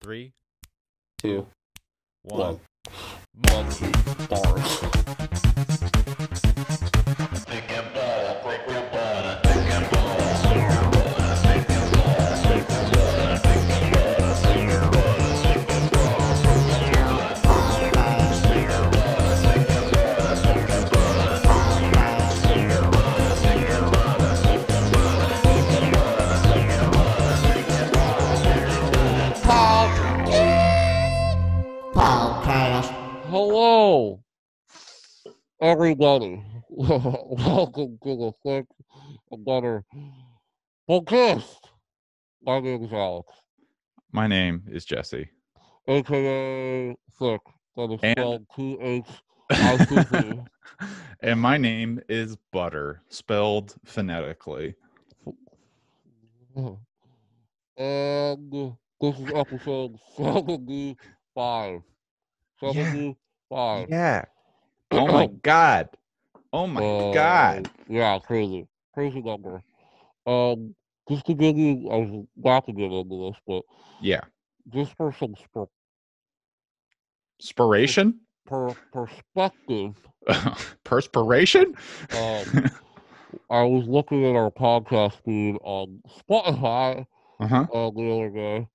Three, Two, two, one. one. Monkey Bars. Hello, everybody. Welcome to the Thick and Better podcast. My name is Alex, My name is Jesse. aka Thick. That is And- spelled Thick. And my name is Butter, spelled phonetically. And this is episode 75. 75. Yeah. Oh my God. Oh my God. Yeah, crazy. Crazy number. Just to give you, I was about to get into this, but Yeah. just for some Spiration? perspective, Perspiration? I was looking at our podcast feed on Spotify Uh-huh. the other day,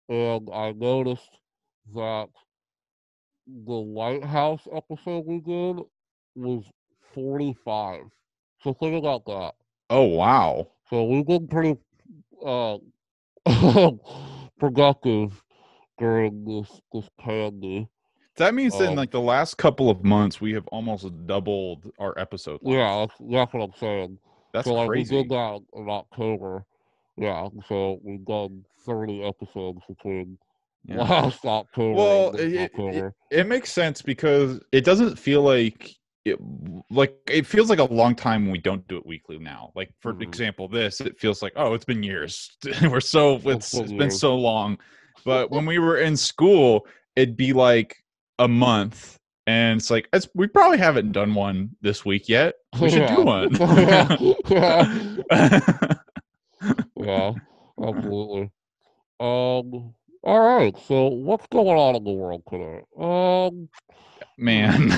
and I noticed that the Lighthouse episode we did was 45. So think about that. Oh, wow. So we've been pretty productive during this pandy. That means that in like the last couple of months, we have almost doubled our episode length. Yeah, that's what I'm saying. That's so like crazy. we did that in October. Yeah, so we've done 30 episodes between last October Well, and this October. it makes sense because it doesn't feel like it feels like a long time when we don't do it weekly now. Like for example, it feels like, oh, it's been years. It's been so long. But when we were in school, it'd be like a month, and it's like we probably haven't done one this week yet. We should do one. Yeah, absolutely. All right. So what's going on in the world today? Man.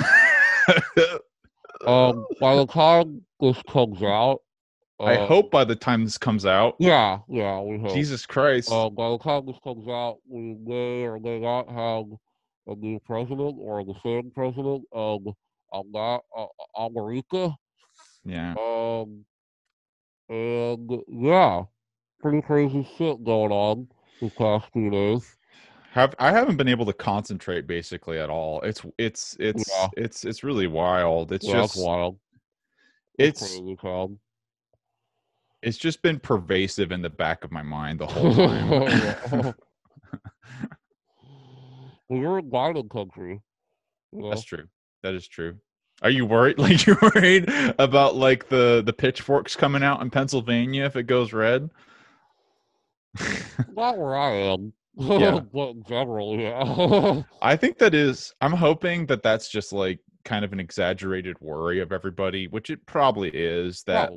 By the time this comes out, I hope by the time this comes out. Yeah, we hope. Jesus Christ. By the time this comes out, we may or may not have a new president or the same president of America. Yeah. And yeah, pretty crazy shit going on the past few days. I haven't been able to concentrate basically at all. It's really wild. It's just wild. It's crazy, Tom. It's just been pervasive in the back of my mind the whole time. Well, you're in Biden country. You know? That's true. That is true. Are you worried? Like you're worried about like the pitchforks coming out in Pennsylvania if it goes red? Not where I am. Yeah. But in general, yeah. I think I'm hoping that that's just like kind of an exaggerated worry of everybody, which it probably is, that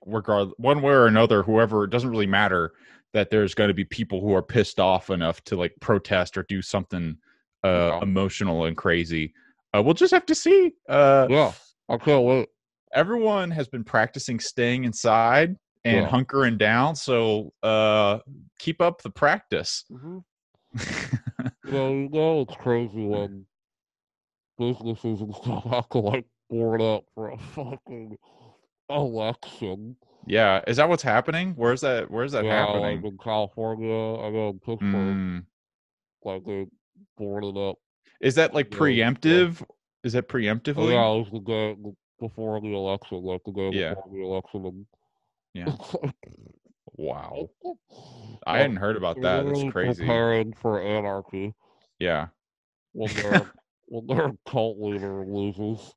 regardless, one way or another, whoever, it doesn't really matter, that there's going to be people who are pissed off enough to like protest or do something emotional and crazy. We'll just have to see. Yeah, I can't wait. Everyone has been practicing staying inside and hunkering down, so keep up the practice. You know, it's crazy when businesses and stuff have to like board up for a fucking election. Yeah, is that what's happening? Where's that happening? Like in California, I know in Pittsburgh, like they boarded up. Is that like preemptive? Is that preemptively? Yeah, it was the day before the election, like the day before the election. And yeah. Wow. I hadn't heard about that. That's crazy. Preparing for anarchy. Yeah. When their cult leader loses.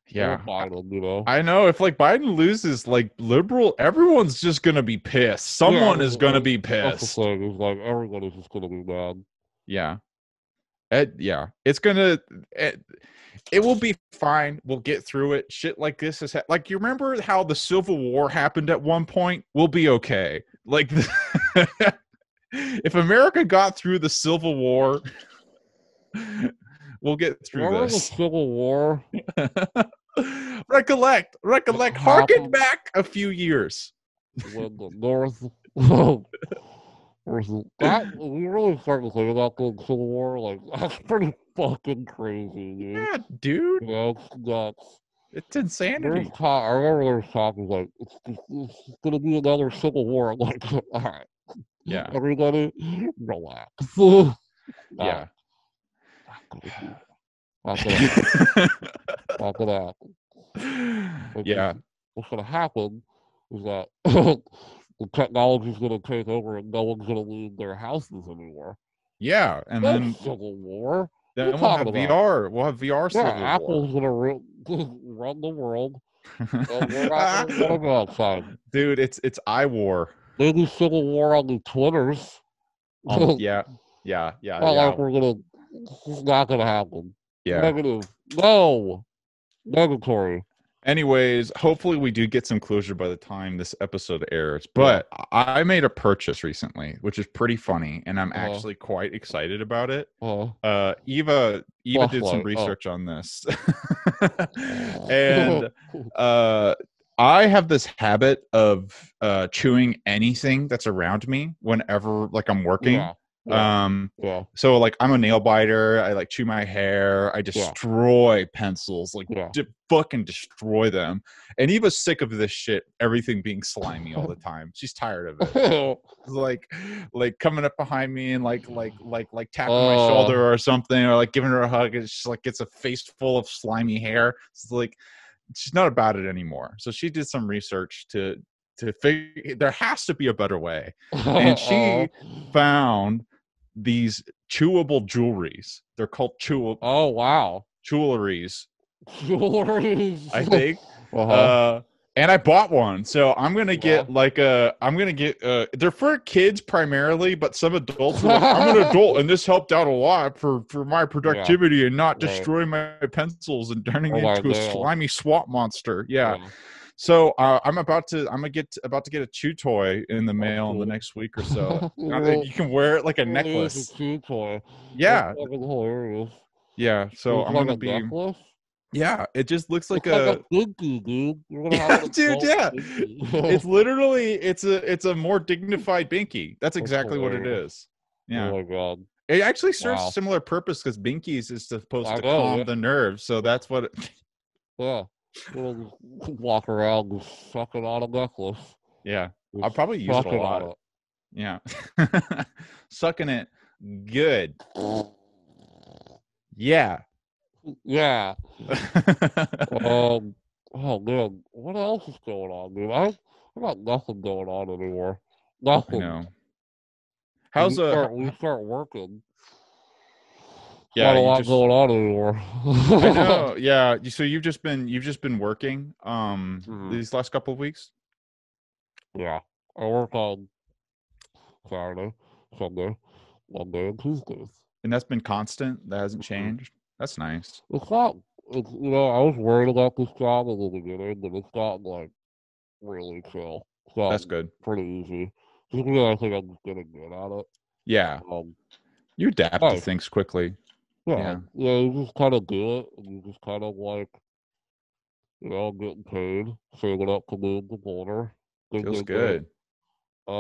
Yeah. Biden, you know. I know, if like Biden loses, like liberal, everyone's just gonna be pissed. Someone is gonna be pissed. That's the thing, is like everybody's just gonna be mad. Yeah. It's gonna. It will be fine. We'll get through it. Shit like this is like, you remember how the Civil War happened at one point? We'll be okay. Like If America got through the Civil War, we'll get through Remember the this. Civil War? recollect, harken back a few years. When the North versus that, we really started to think about the Civil War. Like, that's pretty fucking crazy, dude. Yeah, dude. You know, that's It's insanity. I remember there's talk like it's gonna be another Civil War. I'm like, all right, Yeah. everybody, relax. Yeah. Not gonna happen. Not gonna happen. Yeah. What's gonna happen is that the technology's gonna take over and no one's gonna leave their houses anymore. Yeah, and No then Civil War. we'll have VR. We'll have VR Yeah, Civil Apple's War. gonna run the world, and we're not gonna go outside. Dude, it's iWar. Maybe Civil War on the Twitters. Yeah. Not like we're gonna. It's not gonna happen. Yeah. Negative. No. Negatory. Anyways, hopefully we do get some closure by the time this episode airs. But I made a purchase recently, which is pretty funny, and I'm actually quite excited about it. Eva did some research on this. And I have this habit of chewing anything that's around me whenever like I'm working. So like I'm a nail biter. I like chew my hair. I destroy pencils, like fucking destroy them. And Eva's sick of this shit, everything being slimy all the time. She's tired of it. like coming up behind me and like tapping my shoulder or something, or like giving her a hug, and she like gets a face full of slimy hair. It's like she's not about it anymore. So she did some research to figure there has to be a better way. And she found these chewable jewelries. They're called chewable. Oh wow, jewelries. Jewelries. I think. And I bought one, so I'm gonna get like they're for kids primarily, but some adults are like, I'm an adult, and this helped out a lot for my productivity and not destroy my pencils and turning into a slimy swamp monster. So I'm about to get a chew toy in the mail in the next week or so. You can wear it like a necklace. A chew toy. Yeah. That's hilarious. Yeah. So I'm gonna be. Necklace? Yeah, it just looks like a binky, dude. Dude, yeah. It's literally it's a more dignified binky. That's exactly what it is. Yeah. Oh my god. It actually serves a similar purpose because binkies is supposed to calm the nerves, so that's what Yeah. We'll walk around just sucking on a necklace. Yeah. I'll probably use it a lot. Yeah. Sucking it good. Yeah. Yeah. Oh man, what else is going on, dude? I got nothing going on anymore. Nothing. I know. We start working? Yeah, not a lot going on anymore. I know. Yeah. So you've just been working these last couple of weeks? Yeah. I work on Saturday, Sunday, Monday, and Tuesdays. And that's been constant? That hasn't changed? That's nice. It's not, I was worried about this job in the beginning, but it's gotten like really chill. That's good. Pretty easy. Just because I think I'm just getting good at it. Yeah. You adapt to things quickly. Yeah. You just kind of do it, and you just kind of like, I'm getting paid, saving up to move the border. Feels good. Yeah.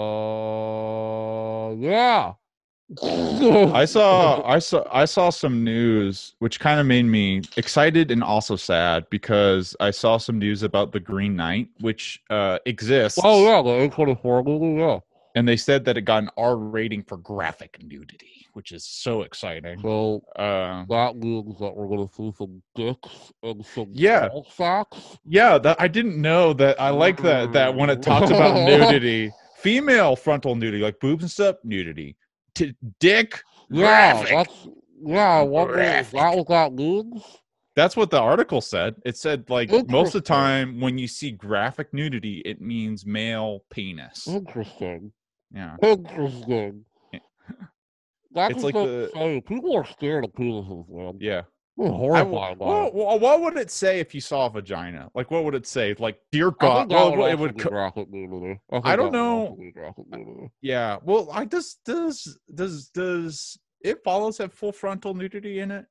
I saw some news which kind of made me excited and also sad, because I saw some news about the Green Knight, which exists. Oh yeah, the A24 movie, yeah. And they said that it got an R rating for graphic nudity, which is so exciting. So that means that we're gonna see some dicks and some ball sacks. Yeah, I didn't know that. I like that when it talks about nudity, female frontal nudity, like boobs and stuff, nudity. Dick, graphic. What was that means? That's what the article said. It said like most of the time when you see graphic nudity, it means male penis. Interesting. Yeah. Interesting. That's it's like people are scared of penises, man. Yeah. Horrified by it. Well, what would it say if you saw a vagina? Like, what would it say? Like, dear I God. think that would Well, it also would. be graphic nudity. I I think don't that would also know. be graphic nudity. Yeah. Well, I does It Follows have full frontal nudity in it?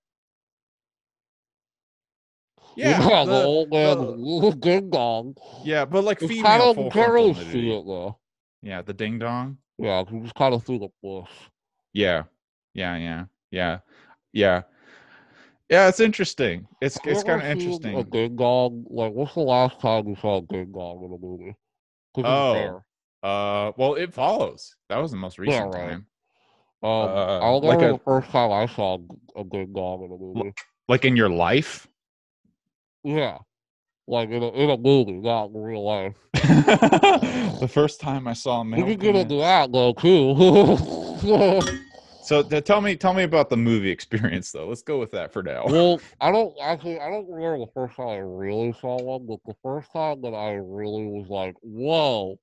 Yeah. Yeah, the old man's ding dong. Yeah, but like It's kind female of, you full can't frontal really see nudity. it though. Yeah, the ding dong. Yeah, you just kind of see the bush. Yeah. Yeah. Yeah. Yeah, it's interesting. Have you It's ever kind of seen a interesting. ding dong? Like, what's the last time you saw a ding dong in a movie? Because it's Oh. rare. Well, It Follows. That was the most Yeah, recent right. time. I Like remember the first time I saw a ding dong in a movie. like in your life? Yeah, like in a movie, not in real life. The first time I saw a We male could get into penis. that though too. So tell me about the movie experience though. Let's go with that for now. Well, I don't remember the first time I really saw one, but the first time that I really was like, whoa,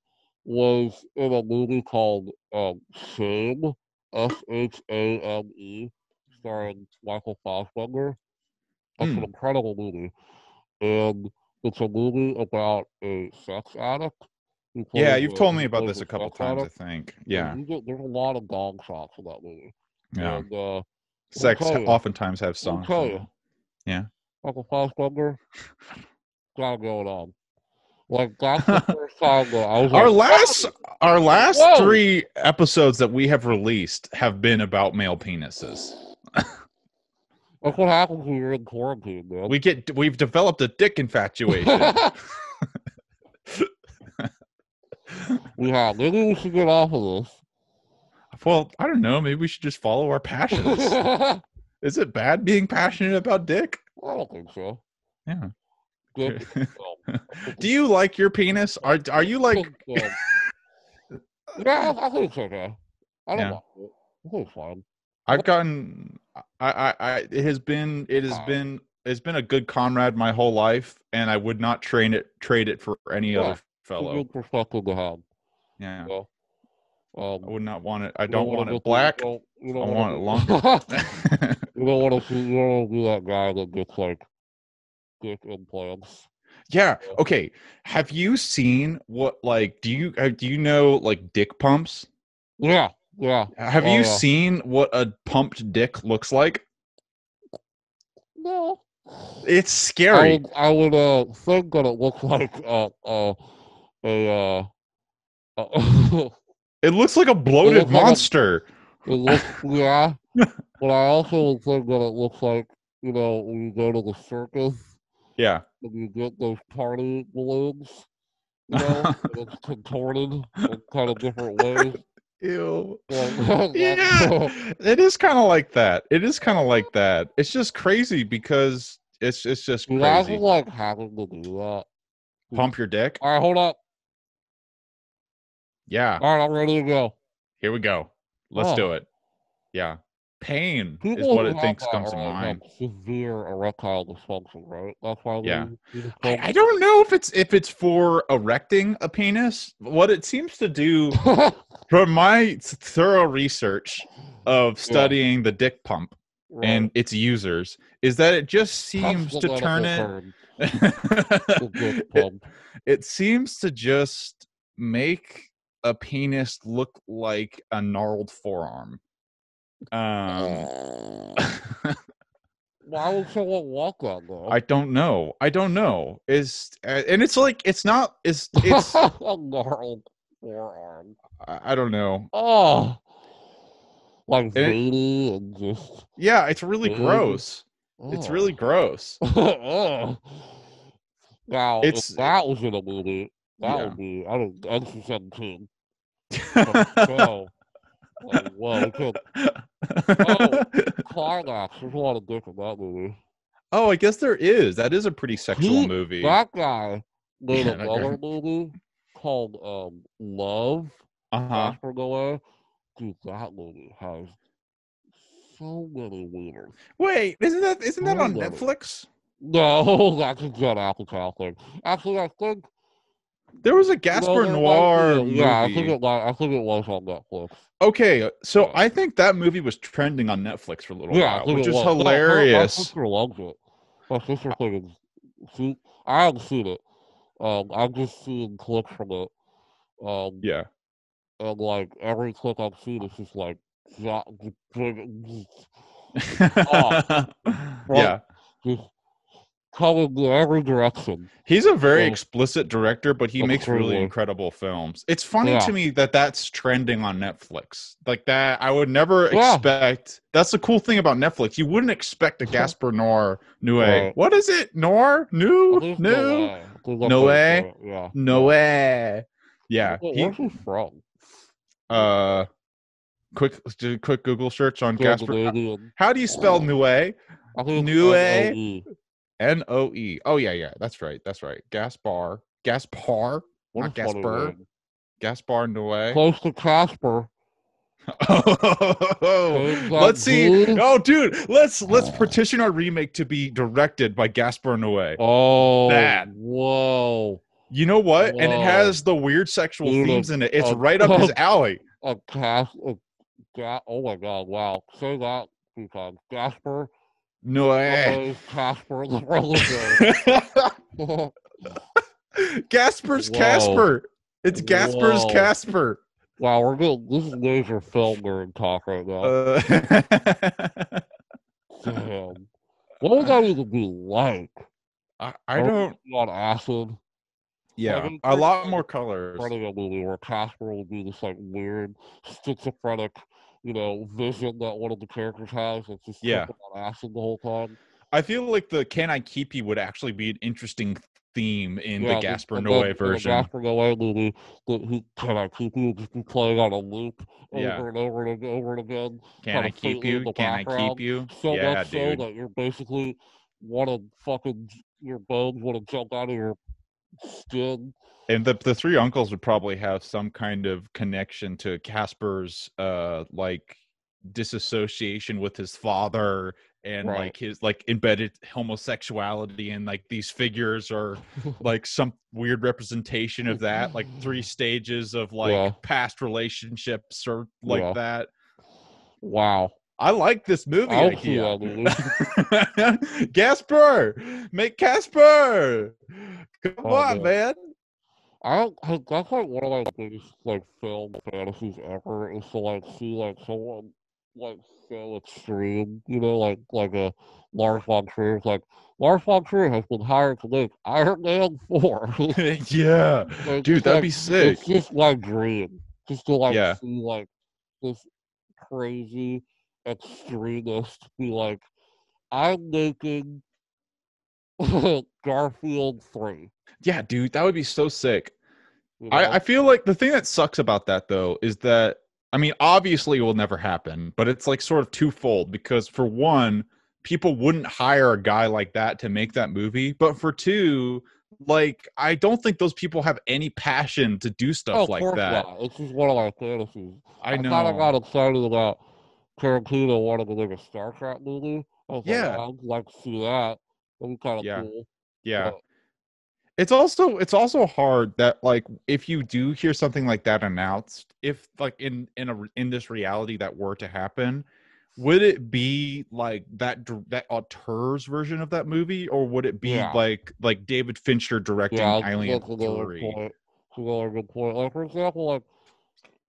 was in a movie called Shame, Shame, starring Michael Fassbender. That's an Mm. incredible movie. And it's a movie about a sex addict Yeah, you've told me who about plays this a a couple sex times, I addict. think. And Yeah. there's a lot of dog shots in that movie. Yeah. And let me Sex tell you, oftentimes have let me songs tell in you, it. Yeah. Michael Fassbender got it going on. Like that's the first time that I was our like, last whoa, our last whoa. 3 episodes that we have released have been about male penises. That's what happens when you're in quarantine, man. We've developed a dick infatuation. Maybe we should get off of Well, I don't know. Maybe we should just follow our passions. this. I Is it bad being passionate about dick? don't think so. Yeah. Good. Do you like your penis? Are you like? Yeah, I think it's okay. I don't Yeah. like it. I think it's fine. I've gotten. It has been. It's been a good comrade my whole life, and I would not trade it for any other It's a fellow. good perspective to have. Yeah. So, I would not want it. I you don't don't want want to it get the, black. you I don't want it want longer. to you don't want to see, you don't want to be that guy that gets like dick implants. Yeah. Okay. Have you seen what like do you know like dick pumps? Yeah, yeah. Have Oh you yeah. seen what a pumped dick looks like? No. It's scary. I would think that it looks like a It looks like a it bloated looks like monster. it looks yeah, but I also would think that it looks like, you know, when you go to the circus Yeah. and you get those party balloons, you know, and it's contorted in kind of different ways. Ew. Like, Yeah. It is kind of like that. It is kind of like that. It's just crazy because it's just you guys are crazy. like having to do that. Pump your dick? All right, hold up. Yeah. All right, I'm ready to go. Here we go. Let's do it. Yeah. Pain is People what who it have thinks that comes to are mind. have severe erectile dysfunction, right? That's why Yeah. they use I don't know if it's for erecting a penis. What it seems to do from my thorough research of studying the dick pump and its users is that it just seems to turn it seems to just make a penis look like a gnarled forearm. Why would someone want that though? I don't know. Is and it's like it's not. It's a gnarled forearm. I don't know. Oh, like And veiny and just yeah, it's really big. gross. It's really gross. Now, if It's that was in a movie, that yeah. would be I don't NC-17. So, like, whoa, we could. Oh, climax. There's a lot of dick in that movie. Oh, I guess there is. That is a pretty sexual movie. That guy made Yeah, another movie called Love. Gasper Noé. Dude, that movie has so many wieners. Wait, isn't that So on many. Netflix? No, that's a Judd Apatow thing. Actually, I think There was a No, Gasper there might be. Noir Yeah, I think movie. it was on Netflix. Okay, so Yeah, I think that movie was trending on Netflix for a little yeah, I while, think which it is was. No, my hilarious. sister loves it. My sister thinks see, I haven't seen it. I've just seen clips from it. Um, Yeah. and like every clip I've seen is just like, ja- oh, right, Yeah. just coming in every direction. He's a very So explicit director, but he makes really extremely, incredible films. It's funny yeah, to me that that's trending on Netflix. Like that, I would never yeah. expect. That's the cool thing about Netflix. You wouldn't expect a Gasper Noir Noir. Right. What is it? Noir? I New? think it's no New? way. I think that's how you Noir? say it. Yeah, yeah. Noir. Yeah. Where's he from? Uh quick Google search on Gasper. Scandinavian. How do you spell Noe? I think it's Noe. NOE. Noe. Oh yeah. That's right. That's right. Gaspar. Gaspar. What a Not funny Gasper. name. Gaspar Noé. Close to Casper. Oh, Turns out let's see. G. Oh, dude, let's petition our remake to be directed by Gaspar Noé. Oh, That. whoa. You know what? And it Whoa. has the weird sexual Dude, themes in it. It's right up his alley. oh my god, wow. Say that two times. Gasper. Noé. Noise, Casper, the roller go. Gasper's Whoa. Casper. It's Gasper's Whoa. Casper. Wow, we're good. This is laser film nerd talk right now. Uh, Damn. What would that even be like? I Are don't. we on acid? Like, Yeah, I'm a pretty lot like more colors. running a movie where Casper would be this like weird schizophrenic, vision that one of the characters has that's just Yeah. tripping on acid the whole time. I feel like the "Can I Keep You" would actually be an interesting theme in the Yeah, Gasper and then Noé in the version. Gasper Noé movie, he can I keep you just be playing on a loop Yeah. over and over and over and again, Can kind I of keep faintly in you? the Can I keep background. you? So Yeah, much so dude. that you're basically want to fucking your bones want to jump out of your skin. And the three uncles would probably have some kind of connection to Casper's like disassociation with his father and Right. like his like embedded homosexuality, and like these figures are like some weird representation of that, like three stages of like Yeah. past relationships or like Yeah. that. Wow. I like this movie I'll see idea. that movie. Gasper, make Casper. Come Oh on, man. man. That's like one of my biggest like film fantasies ever is to like see like someone like so extreme, like a Lars von Trier. Like Lars von Trier has been hired to make Iron Man 4. Yeah, Like dude, it's that'd like be it's sick. just my dream, just to like Yeah, see like this crazy extremist be like, I'm making Garfield 3. yeah, dude, that would be so sick. You I know? feel like the thing that sucks about that though is that, I mean, obviously it will never happen, but it's like sort of twofold, because for one, people wouldn't hire a guy like that to make that movie, but for two, like I don't think those people have any passion to do Oh, stuff of like course that. not. It's just one of my fantasies. I I kind of got know. excited about Tarantino wanting to make a Star Trek movie. I was like, Yeah. oh, I'd like to see that. That'd be kind of Yeah. cool. Yeah. But It's also hard that like if you do hear something like that announced, if like in this reality that were to happen, would it be like that auteur's version of that movie, or would it be yeah, like David Fincher directing yeah, Alien that's another 3? point. That's another good point. Like for example, like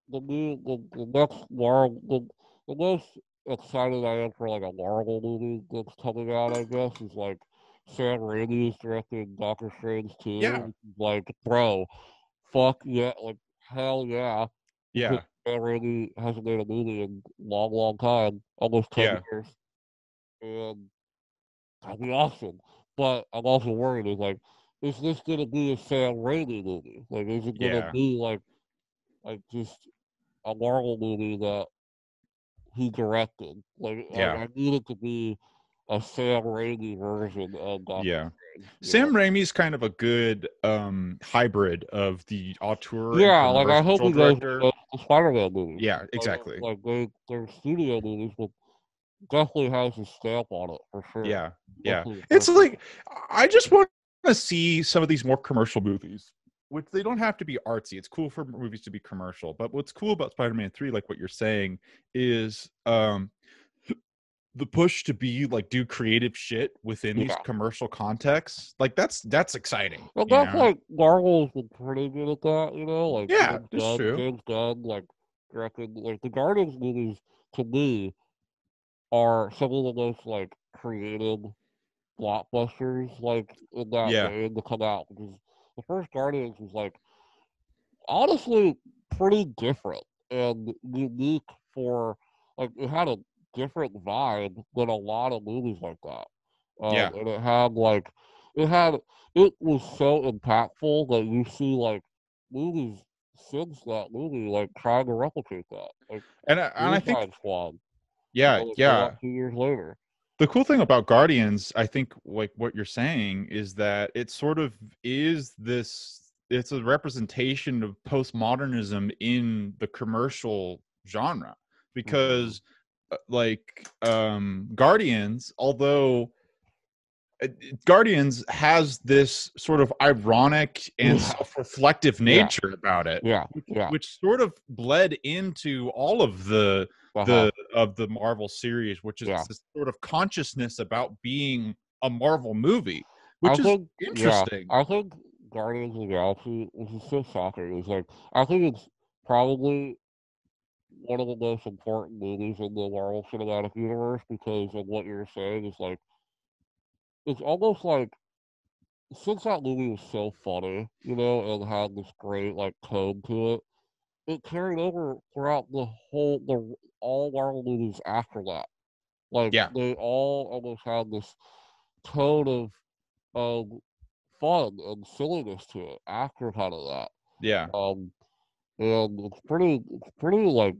the next Marvel, the most excited I am for like a Marvel movie that's coming out, I guess, is like Sam Raimi is directing Doctor Strange 2, Yeah. which is like, bro, fuck yeah, like hell yeah, because Yeah. Sam Raimi hasn't made a movie in a long, long time, almost 10 Yeah. years, and that'd be awesome. But I'm also worried, is this gonna be a Sam Raimi movie? Like, is it gonna Yeah. be like just a Marvel movie that he directed? Like Yeah. I need it to be a Sam Raimi version of Doctor Yeah. Strange, Sam Raimi's kind of a good hybrid of the auteur and Yeah, like I hope commercial he goes with director. the Spider-Man movies. Yeah, exactly. They're studio movies, but definitely has his stamp on it for sure. Yeah, yeah. Especially the It's first one. like I just want to see some of these more commercial movies. which they don't have to be artsy. It's cool for movies to be commercial, but what's cool about Spider-Man 3, like what you're saying, is the push to be like do creative shit within these commercial contexts. Like that's exciting. Well, that's like Marvel's been pretty good at that, like Yeah, that's true. James Gunn, like directed like the Guardians movies to me are some of the most like creative blockbusters like in that vein to come out, because the first Guardians was like honestly pretty different and unique for like it had a different vibe than a lot of movies like that. And it had like it was so impactful that you see like movies since that movie like trying to replicate that. Like and I think Squad. yeah, 2 years later. The cool thing about Guardians, I think, like what you're saying, is that it sort of is this. It's a representation of postmodernism in the commercial genre, because, Guardians, although Guardians has this sort of ironic and self-reflective nature about it, which sort of bled into all of the Marvel series, which is this sort of consciousness about being a Marvel movie, which is interesting. I think Guardians of the Galaxy, which is so shocking, is like I think it's probably one of the most important movies in the Marvel Cinematic Universe because of what you're saying. Is like it's almost like since that movie was so funny, and had this great like tone to it, it carried over throughout all Marvel movies after that. Like they all almost had this tone of fun and silliness to it after kind of that. Yeah. And it's pretty like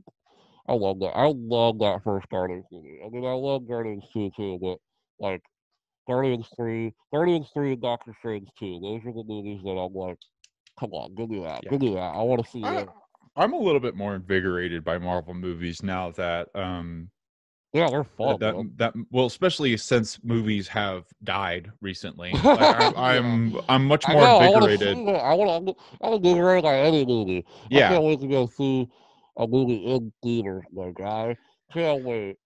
I love that. I love that first Guardians movie. I mean, I love Guardians 2 too, but like Guardians 3 and Doctor Strange 2, those are the movies that I'm like, come on, give me that. Give me that. I want to see it. I'm a little bit more invigorated by Marvel movies now that they're fun. Well, especially since movies have died recently. Like, I'm much more invigorated. I'm invigorated by any movie. I can't wait to go see a movie in theaters, my guy. Can't wait.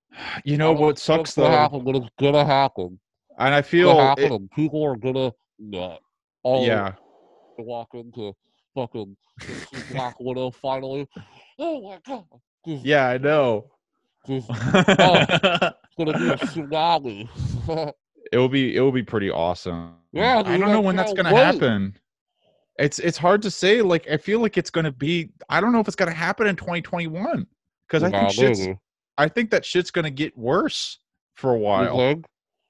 You know what sucks though? Happen, but it's gonna happen. And I feel and people are gonna nut. To walk into fucking Black Widow finally. Oh my god! I know. It's gonna be a tsunami. It will be pretty awesome. Yeah, I don't know when that's gonna happen. It's hard to say. Like I feel like it's gonna be. I don't know if it's gonna happen in 2021 because I think that shit's gonna get worse for a while.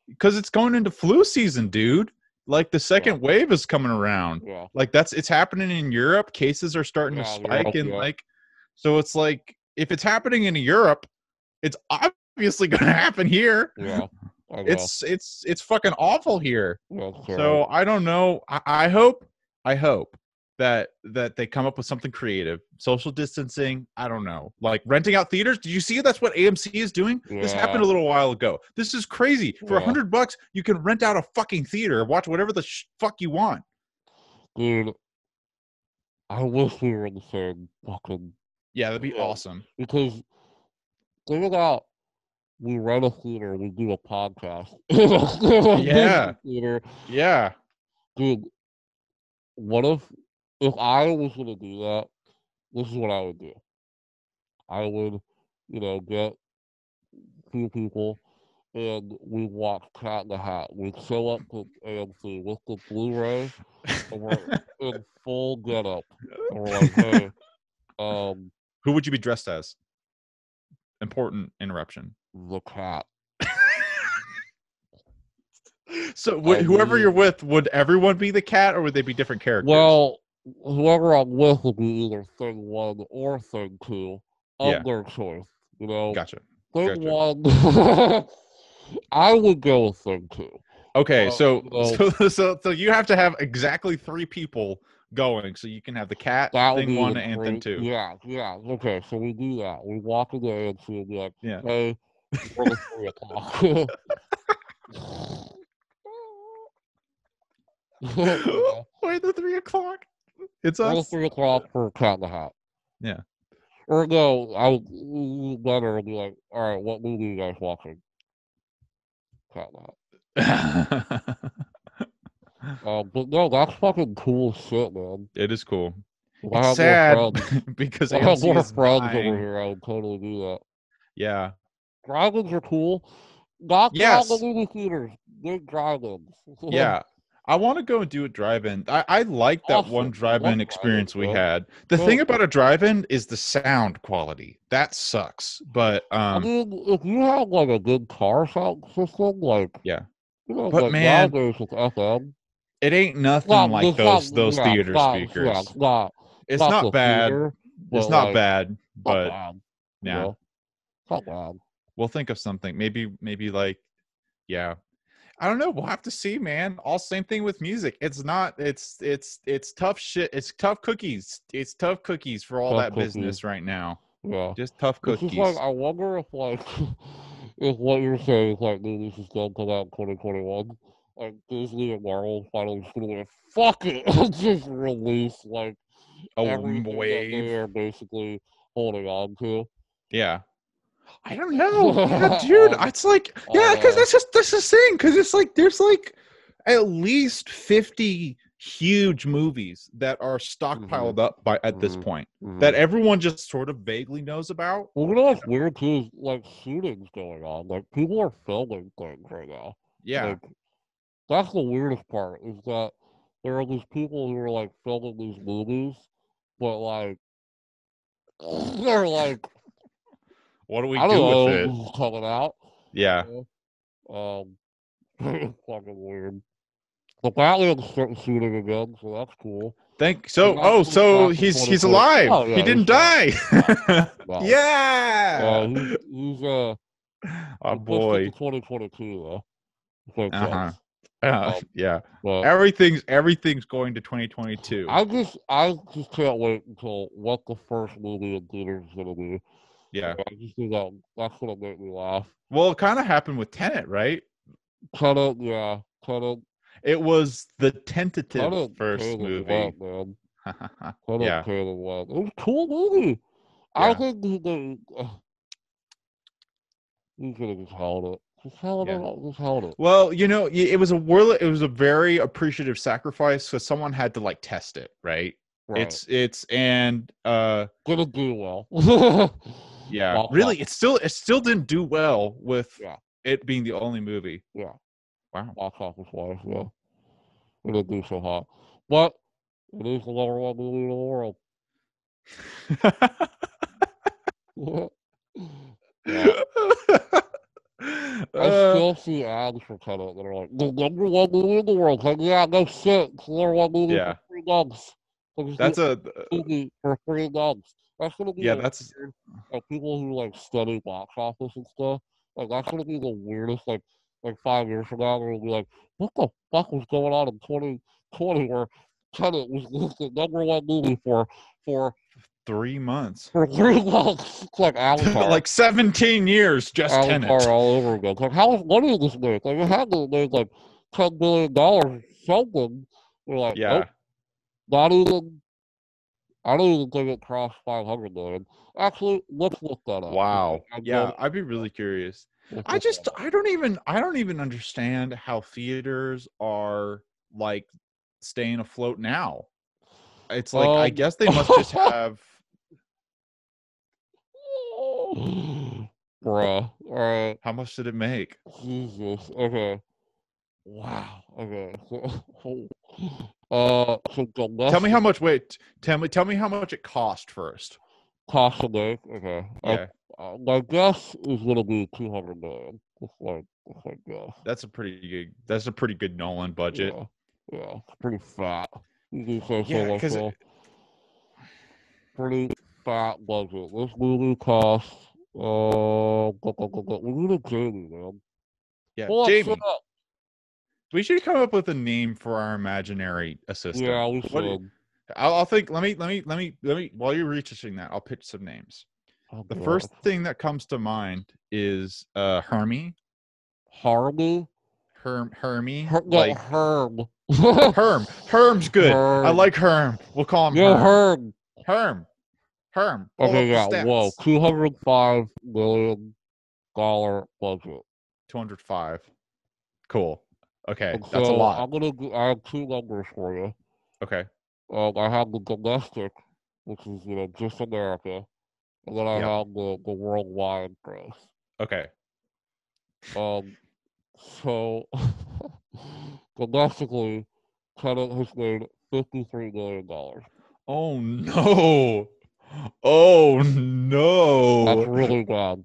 Because it's going into flu season, dude. Like the second wave is coming around. Yeah. Like it's happening in Europe. Cases are starting to spike, and so it's like if it's happening in Europe, it's obviously going to happen here. Yeah. It's fucking awful here. Okay. So I don't know. I hope that they come up with something creative. Social distancing, I don't know. Like renting out theaters. Did you see that's what AMC is doing? This happened a little while ago. This is crazy. For $100, you can rent out a fucking theater, watch whatever the fuck you want. Dude, I wish we were in the same fucking. Yeah, that'd be awesome. Because think about we rent a theater, we do a podcast. Theater. Yeah. Dude, what if I was gonna do that, this is what I would do. I would, get 2 people and we watch Cat in the Hat. We'd show up to AMC with the Blu-ray and we're in full getup. And we're like, hey, who would you be dressed as? Important interruption. The cat. So whoever you're with, would everyone be the cat, or would they be different characters? Well, whoever I'm with will be either Thing 1 or Thing 2 of their choice. Gotcha. Thing 1, I would go with Thing 2. Okay, so you have to have exactly 3 people going, so you can have the cat, Thing 1, and Thing 2. Yeah. Okay, so we do that. We walk into AMC and be like, hey, we're the 3 o'clock. Wait, the 3 o'clock? It's Or us. 3 o'clock for Cat in the Hat. Yeah. Or no, I would better be like, all right, what movie are you guys watching? Cat in the Hat. But no, that's fucking cool shit, man. It is cool. If I It's had more sad friends, because if I had AMC more is friends over dying. here, I would totally do that. Yeah. Drive-ins are cool. Knock down the Yes. movie theaters. Big drive-ins. Yeah. I want to go and do a drive-in. I like that Awesome. one I love drive-in experience drive-ins, we man. had. The So, thing about a drive-in is the sound quality. That sucks. But I mean, if you have like a good car sound system, like yeah. But like man, nowadays with FM, it ain't nothing like those yeah, theater speakers. it's It's not not the bad. theater, but It's not like bad, not but bad, you yeah. know, it's not bad. We'll think of something. Maybe like yeah. I don't know. We'll have to see, man. All same thing with music. It's not. It's tough shit. It's tough cookies. It's tough cookies for all Tough that cookies, business right now. yeah. Just tough It's just like cookies. I wonder if like if what you're saying is like movies is gonna come out in 2021, like Disney and Marvel finally just gonna be like, fuck it, just release like A everything that they wave. are basically holding on to. Yeah. I don't know. Yeah, dude. It's like yeah, because On that's the thing. Because it's like there's like at least 50 huge movies that are mhm, stockpiled up by at this mhm, point that mhm. everyone just sort of vaguely knows about. Well, you know what's weird too is like shootings going on. Like people are filming things right now. Yeah. Like that's the weirdest part is that there are these people who are like filming these movies, but like they're like What do we I don't do with know it? who's coming out. Yeah. You it's fucking weird. The Batman's shooting again, so that's cool. He's actually So back in he's 2020. alive. Oh He yeah, he's didn't fine. die. Fine. No. Yeah. He's Oh he pushed it to boy. 2022 though. Thank God. Uh-huh. Um, Yeah. but Everything's going to 2022. I just can't wait until what the first movie in theaters is gonna be. Yeah. I just think that's gonna make me laugh. Well, it kind of happened with Tenet, right? Tenet, yeah, Tenet, It was the tentative Tenet first came and went, movie. man. Tenet Yeah. came and went. It was a cool movie. I Yeah. think he could have just held it. Just held Yeah. it. Just held it. Well, it was a very appreciative sacrifice because someone had to like test it, right? Right. It's and Didn't do well. yeah, Box really, office. it still didn't do well with Yeah. it being the only movie. Yeah. Wow. Box office wise, yeah. It didn't do so hot. But it is the number one movie in the world. Yeah. I uh, still see ads for Tenet that are like, the number one movie in the world. Like, yeah, no shit. It's the number one movie for yeah, 3 months. Like, it's the that's a movie for 3 months. That's gonna be yeah, the that's weird, like people who like study box office and stuff. Like that's gonna be the weirdest. Like 5 years from now, they're gonna be like, what the fuck was going on in 2020 where Tenet was listed number one movie for 3 months, for 3 months? It's like Avatar. like 17 years, just Avatar Tenet. all over again. It's like, how much money did this make? Like, it had to make like $10 billion or something. We're like, nope, Yeah. not even. I don't even think it crossed 500 million. Actually, let's look that up. Wow. I'm going Yeah, I'd be really curious. let's look that up. I don't even understand how theaters are like staying afloat now. It's like I Um, guess they must just have bruh. All right. how much did it make? Jesus. Okay. Wow. Okay. So Tell me how domestic much wait, tell me how much it cost first. cost to make. Okay. Yeah. My guess is gonna be 200 million. Just like guess. That's a pretty good Nolan budget. Yeah. Yeah. It's pretty fat. You can say so Yeah, cuz myself. Pretty fat budget. This movie costs. We need a Jamie, man. yeah, Pull that shit Jamie, up. we should come up with a name for our imaginary assistant. Yeah, we What should. I'll think let me while you're researching that, I'll pitch some names. Oh The god. first thing that comes to mind is Hermie. Harmony? Hermy, No, like Herm. Herm's good. I Herm. like Herm. We'll call him Yo, Herm. Herm. Herm. Pull Okay, up the yeah, whoa. stats. $205 million budget. 205. Cool. Okay, And that's a so lot. I have two numbers for you. Okay. I have the domestic, which is, just America. And then I Yep. have the worldwide gross. Okay. Um, so domestically, Tenet has made $53 million. Oh no. Oh That's no. really bad.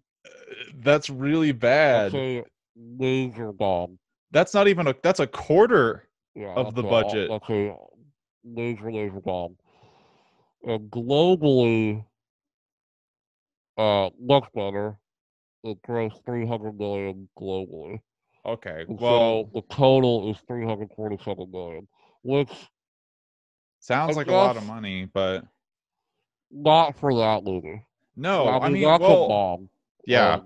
That's really That's bad. a major bomb. That's not even that's a quarter Yeah, of the budget. that's a major bomb. And globally, much better. It grossed 300 million globally. Okay. And Well, so the total is 347 million, which I sounds like a guess lot of money, but not for that movie. no. I I mean, mean, that's a well, bomb. yeah.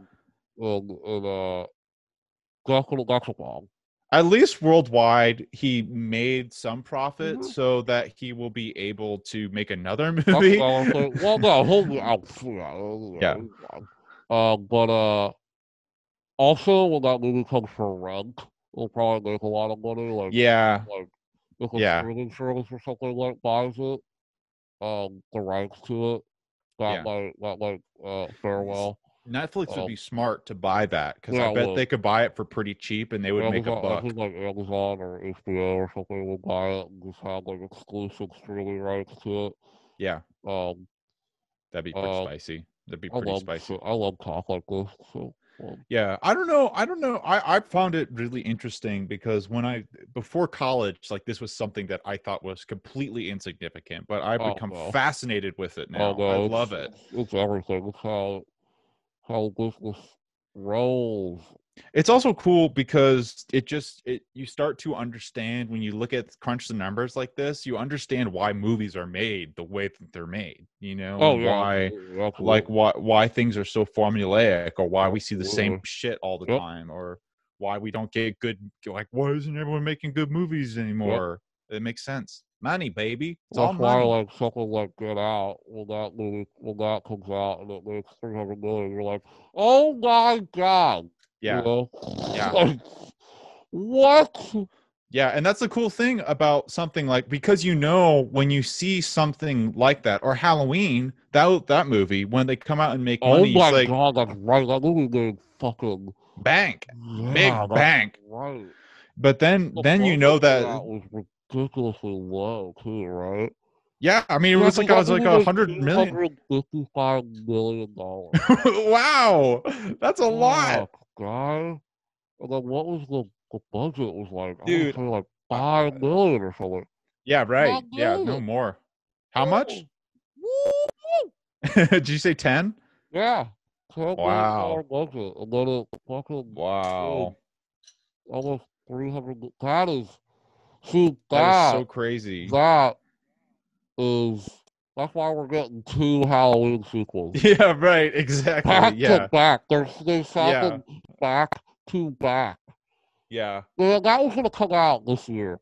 And that's a bomb. At least worldwide, he made some profit Mm-hmm. so that he will be able to make another That's movie. what I was saying. Well, no, he'll be out. Yeah. He's fine. But also when that movie comes for rent, it'll probably make a lot of money. Yeah. Like if a Yeah. streaming service or something like buys it, the rights to it, Yeah. that might fare well. Netflix would be Um, smart to buy that because I yeah, bet they well, could buy it for pretty cheap and they would make a Amazon, I buck. think like Amazon or HBO or something will buy it and just have like exclusive streaming rights to it. Yeah. Um, That'd be pretty uh, spicy. That'd be pretty spicy. I love talk like this. So, Yeah, I don't know. I found it really interesting because before college, like this was something that I thought was completely insignificant, but I've oh become no, fascinated with it oh now. I no, love it. it's everything. It's how business rolls. It's also cool because you start to understand when you look at crunch the numbers like this, you understand why movies are made the way that they're made, Oh and yeah, why like absolutely, why things are so formulaic or why we see the same absolutely. shit all the Yep, time or why we don't get good like why isn't everyone making good movies yep. anymore? It makes sense. Money, baby. It's all That's why money. like something like Get Out, when that comes out and it makes 300 million, you're like, oh my god, you Yeah. know, Yeah. like what? Yeah, and that's the cool thing about something like because when you see something like that or Halloween, that movie when they come out and make Oh money, it's my like god, that's right. That movie made fucking bank, yeah, big that's bank. right. But The then you know budget for that that was ridiculously low too, right? yeah, I mean it Yeah, was dude, like I that was like movie a made 100 million. $255 million. Wow, that's a lot, Fuck, guy. And then what was the budget? It was like I want to dude. say like Uh, 5 million or something. yeah, right. Five Yeah, no million. more. How Woo! much? Woo! Did you say 10? Yeah, $10 million Wow, budget, and then it fucking did wow, almost 300. That is, see that is so crazy. that is that's why we're getting two Halloween sequels Yeah, right. Exactly. back to Yeah, back. They shot yeah, them back to back. yeah. Yeah, that was gonna come out this year.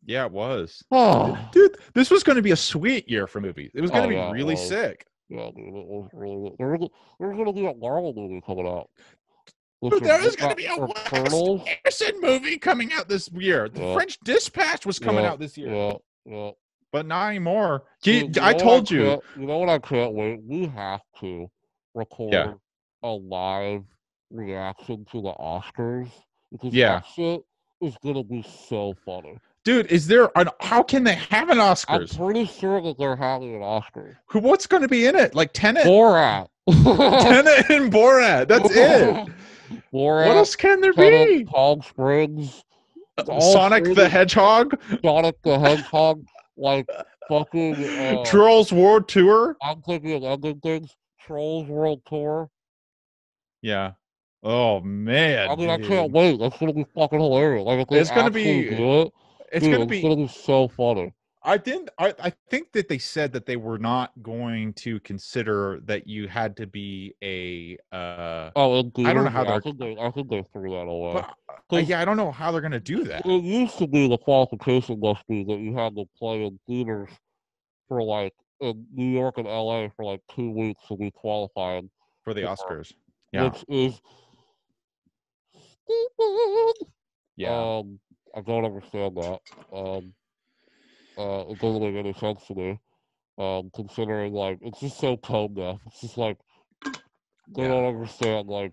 Yeah, it was. Oh, Dude, this was going to be a sweet year for movies. It was going to oh be yeah, it really was. sick. Yeah, dude, it was really good. There's gonna be a Marvel movie coming out this Dude, year. there is going to be a Wes Eternals. Anderson movie coming out this year. The Yeah, French Dispatch was coming yeah, out this year, yeah, yeah. but not anymore. Dude, I told you. you know what I can't wait? We have to Yeah. record a live reaction to the Oscars because Yeah. that shit is gonna be so funny. Dude, how can they have an I'm Oscars? pretty sure that they're having an Oscars. What's going to be in it? Like Tenet? Borat. Tenet and Borat. That's it. What Borat, else can there Tenet, be? Palm Springs, all Sonic the streaming Hedgehog? Sonic the Hedgehog, like fucking Trolls World Tour? I'm thinking of other things. Trolls World Tour. Yeah. Oh I man, mean, I can't dude. wait. That's gonna be fucking hilarious. Like if they It's gonna actually be do it, it's gonna dude, it's be gonna be so funny. I think that they said that they were not going to consider that you had to be a Oh, in I don't know theaters, how yeah, they're I think they threw that away. but Yeah, I don't know how they're gonna do that It used to be the qualification must be that you had to play in theaters for like in New York and LA for like 2 weeks to be qualified for the for, Oscars. Yeah, which is stupid. yeah, I don't understand that. Um, it doesn't make any sense to me. Considering like it's just so tone deaf. It's just like they yeah. don't understand like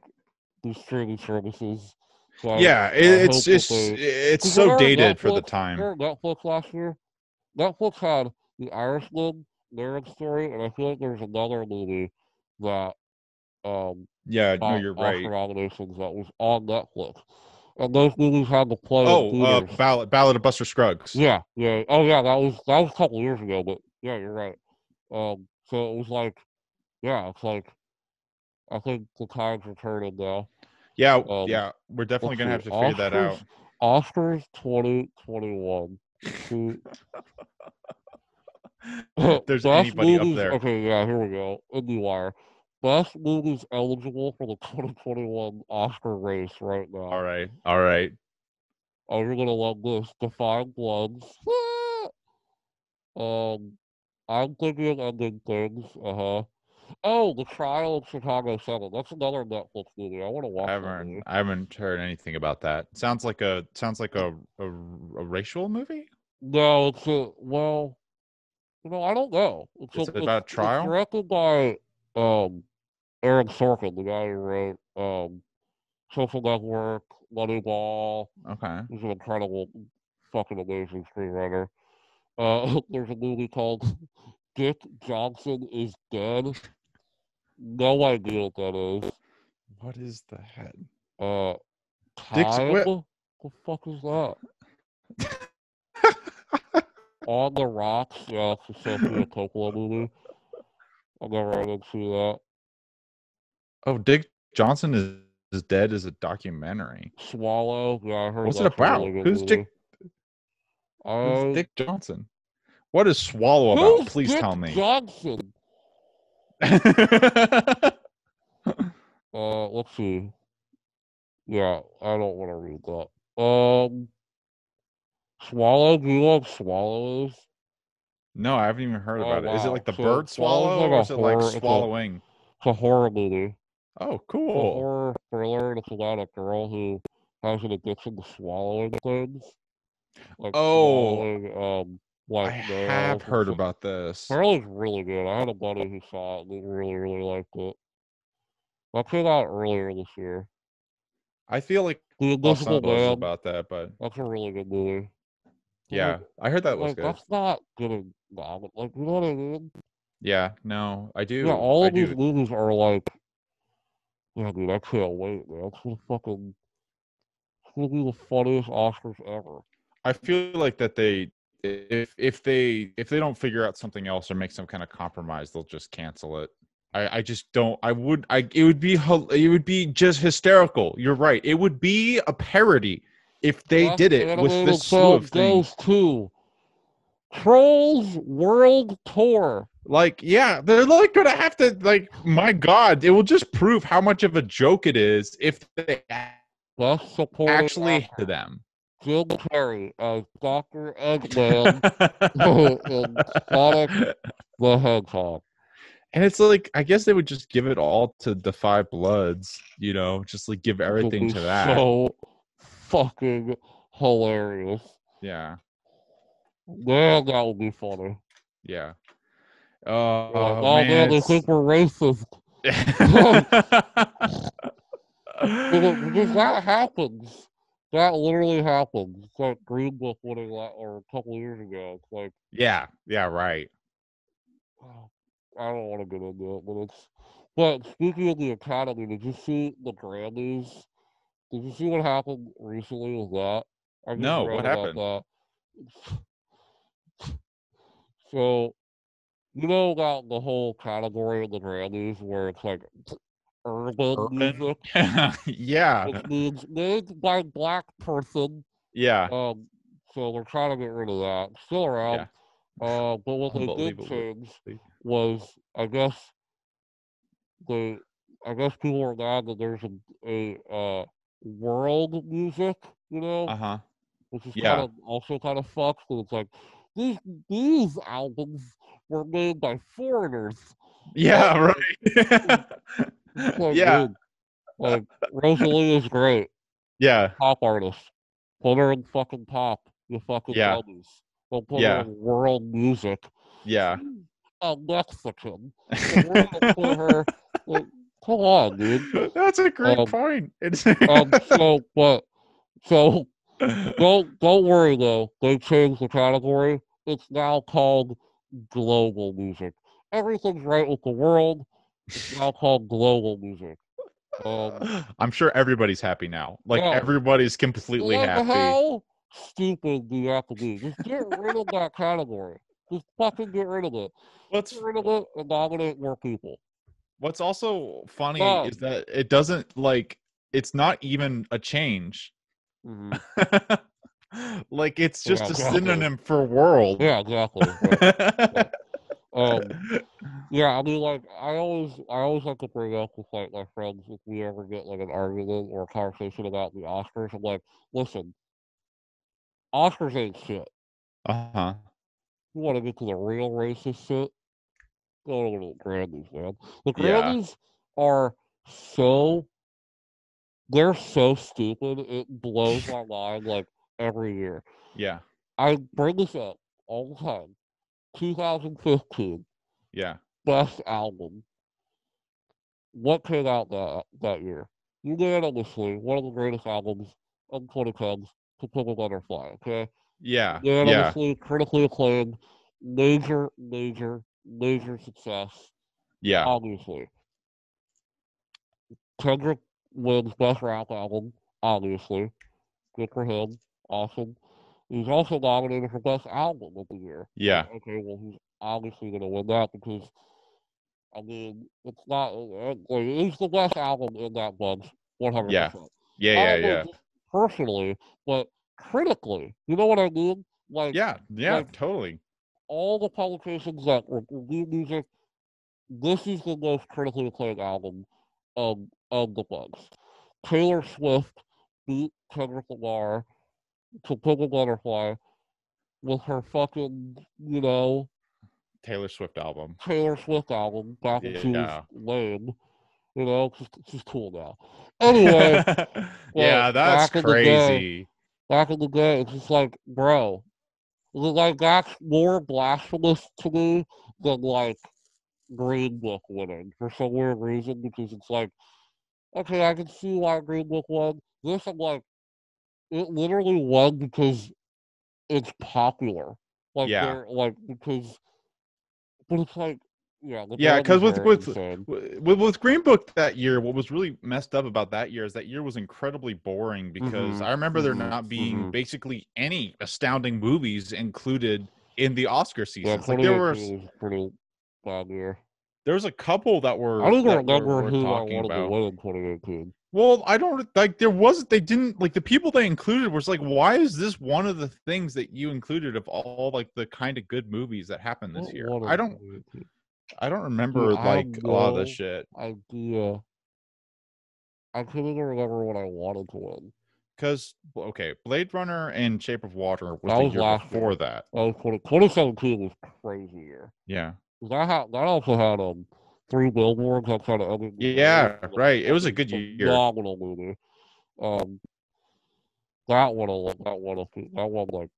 these streaming services. So Yeah, I hope that they it's because so dated for the time. remember Netflix last year? Netflix had The Irishman, Marriage Story, and I feel like there's another movie that Yeah, no, got you're Oscar right. nominations that was on Netflix. And those movies had to play in Oh, theaters. Ballad of Buster Scruggs. Yeah, yeah. Oh yeah, that was a couple years ago, but yeah, you're right. So it was like yeah, it's like I think the times are turning now. Yeah, Um yeah, we're definitely let's gonna see. have to figure that out. Oscars 2021. If there's Best anybody up movies. there. Okay, yeah, here we go. IndieWire. Best movies eligible for the 2021 Oscar race right All now. right, all right. Oh, you're gonna love this. Defying Bloods. um, I'm thinking ending things. Oh, The Trial of Chicago 7. That's another Netflix movie. I want to watch that movie. I haven't heard anything about that. Sounds like a racial movie. No, it's a well. I don't know. Is it It's about it's trial? directed by um Aaron Sorkin, the guy who wrote Social Network, Moneyball. Okay. He's an incredible, fucking amazing screenwriter. There's a movie called Dick Johnson is Dead. No idea what that is. What is the head? Uh, Dick's Time? what? The fuck is that? On the Rocks? Yeah, it's a Sofia Coppola movie. I never did see that. Oh, Dick Johnson is dead is a documentary. Swallow? Yeah, I heard What's it that's a really about? good movie. Who's Uh, Dick Johnson? What is Swallow about? who's Please Dick tell me. Johnson? Let's see. Yeah, I don't want to read that. Swallow? Do you know what Swallow is? No, I haven't even heard Oh about it. Is it wow. like the So bird Swallow's swallow like or a is it like horror. swallowing? It's a horror movie. Oh, It's a cool. horror thriller, and it's about a girl who has an addiction to swallowing things, like Oh, swallowing I like have nails and heard stuff. about this. Apparently, it's really good. I had a buddy who saw it and really liked it. That came out earlier this year. I feel like The I saw some Invisible buzz Man. about that, but That's a really good movie. yeah, I heard that was good. That's not getting nominated. Like, you know what I mean? Yeah, no, I Yeah, do. all I of these do. movies are like, yeah, dude, I can't wait, man. It's gonna be the funniest Oscars ever. I feel like that they if they don't figure out something else or make some kind of compromise, they'll just cancel it. I just don't. I would. I it would be just hysterical. You're right. It would be a parody if they Best did it with this animated slew of film things. goes to Trolls World Tour. Like, yeah, they're like gonna have to like. My God, it will just prove how much of a joke it is if they Best supporting actually actor to them. Jim Carrey as Dr. Eggman in Sonic the Hedgehog. And it's like, I guess they would just give it all to Defy Bloods, just like give Which would everything be to that. so fucking hilarious. Yeah. Man, that would be funny. Yeah. They're like, Oh oh man, man, they it's think we're racist. Because that happens. That literally happens. It's like Green Book winning or a couple years ago. It's like, yeah, yeah, right. oh, I don't want to get into it, but it's. But speaking of the Academy, did you see the Grammys? Did you see what happened recently with that? I just No, read what about happened? that. So, you know about the whole category of the Grammys where it's like urban Urban? music, Yeah. which means made by black person. Yeah. Um, so they're trying to get rid of that. It's still around. Yeah. But what they did Unbelievably. change was, I guess they, I guess people are mad that there's a world music, you know, Uh-huh. which is kind Yeah. of also kind of fucked. So it's like these these albums were made by foreigners. Yeah, It's right. like, Yeah. dude, like Rosalie is great, Yeah. pop artist. Put her in fucking pop, you fucking Yeah. dummies. Don't put her Yeah. in world music. Yeah. She's a Mexican. So we're gonna put her. Like, come on, dude. That's a great Um, point. It's so don't worry though. They changed the category. It's now called global music. Everything's right with the world. It's now called global music. Um, I'm sure everybody's happy now. Like no, everybody's completely like happy. how stupid do you have to be? Just get rid of that category. Just fucking get rid of it. Get What's rid of it and nominate more people. what's also funny is Done. that it doesn't like it's not even a change. Mm-hmm. Like it's Yeah, just a exactly. synonym for world. Yeah, exactly. Right. Right. Um, yeah, I mean, like, I always like to bring up with like my friends if we ever get like an argument or a conversation about the Oscars. I'm like, listen, Oscars ain't shit. Uh-huh. You want to get to the real racist shit? Go to the Grammys, man. The Yeah. Grammys are so they're so stupid. It blows my mind like every year. Yeah. I bring this up all the time. 2015, Yeah. best album. What came out that year? Unanimously, one of the greatest albums of 2010s, To Pimp a Butterfly. Okay, Yeah. Yeah. unanimously, critically acclaimed, major success. Yeah. Obviously, Kendrick wins best rap album. Obviously, good for him. Awesome. He's also nominated for best album of the year. Like, Yeah. okay, well, he's obviously going to win that because I mean, it's not like it's the best album in that bunch, Yeah. 100%. Yeah. Not Yeah. only Yeah. just personally, but critically. You know what I mean? Yeah. Yeah. Like Totally. all the publications that review music, this is the most critically acclaimed album of the bunch. Taylor Swift beat Kendrick Lamar to Pimp a Butterfly with her fucking, Taylor Swift album. Taylor Swift album back when she was Yeah. lame. She's cool now. Anyway, but Yeah, that's crazy. back in the day, it's just like, bro, like that's more blasphemous to me than like Green Book winning for some weird reason because it's like, okay, I can see why Green Book won. This, I'm like, it literally won because it's popular. Like Yeah. they're like because, but it's like, yeah, the Yeah, because Grammys with are with insane. with Green Book that year, what was really messed up about that year is that year was incredibly boring because Mm-hmm. I remember there Mm-hmm. not being Mm-hmm. basically any astounding movies included in the Oscar Yeah, seasons. Like 2018 was a pretty bad year. there was a couple that I don't were even remember worth who I talking wanted to about. win in 2018. Well, I don't like there was they didn't like the people they included was like why is this one of the things that you included of all like the kind of good movies that happened this What year? won in 2018? I don't Dude, remember I have like a lot of this no shit. idea. I couldn't even remember what I wanted to win. Because okay, Blade Runner and Shape of Water was That the was year last before year. that. That was 2017 was crazy year. Yeah. 'Cause that also had three billboards outside of Ebbing, Missouri. Yeah, right. It was a Fucking good year. phenomenal movie. Um, that one that one that one like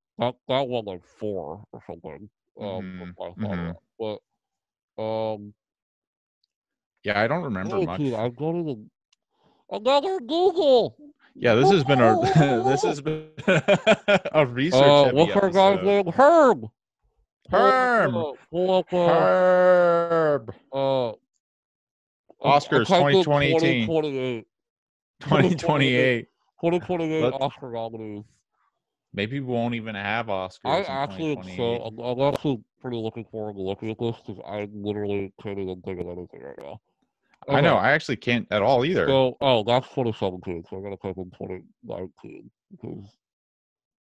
that one like four or something. Hmm. I thought Hmm. of that. But Yeah, I don't remember 18, much. I'm going to another Google. Yeah, this has been a this has been a research heavy What's our guy's episode. name? Herb. Herm. Pull up. Herb. Uh, I Oscars typed in 2018, 2028. 2028. 2028. 2028 Let Oscar nominees. maybe we won't even have I Oscars in actually am 2028. I'm actually pretty looking forward to looking at this because I literally can't even think of anything right now. I know, Okay, I actually can't at all either. so that's 2017, so I'm gonna type in 2019 because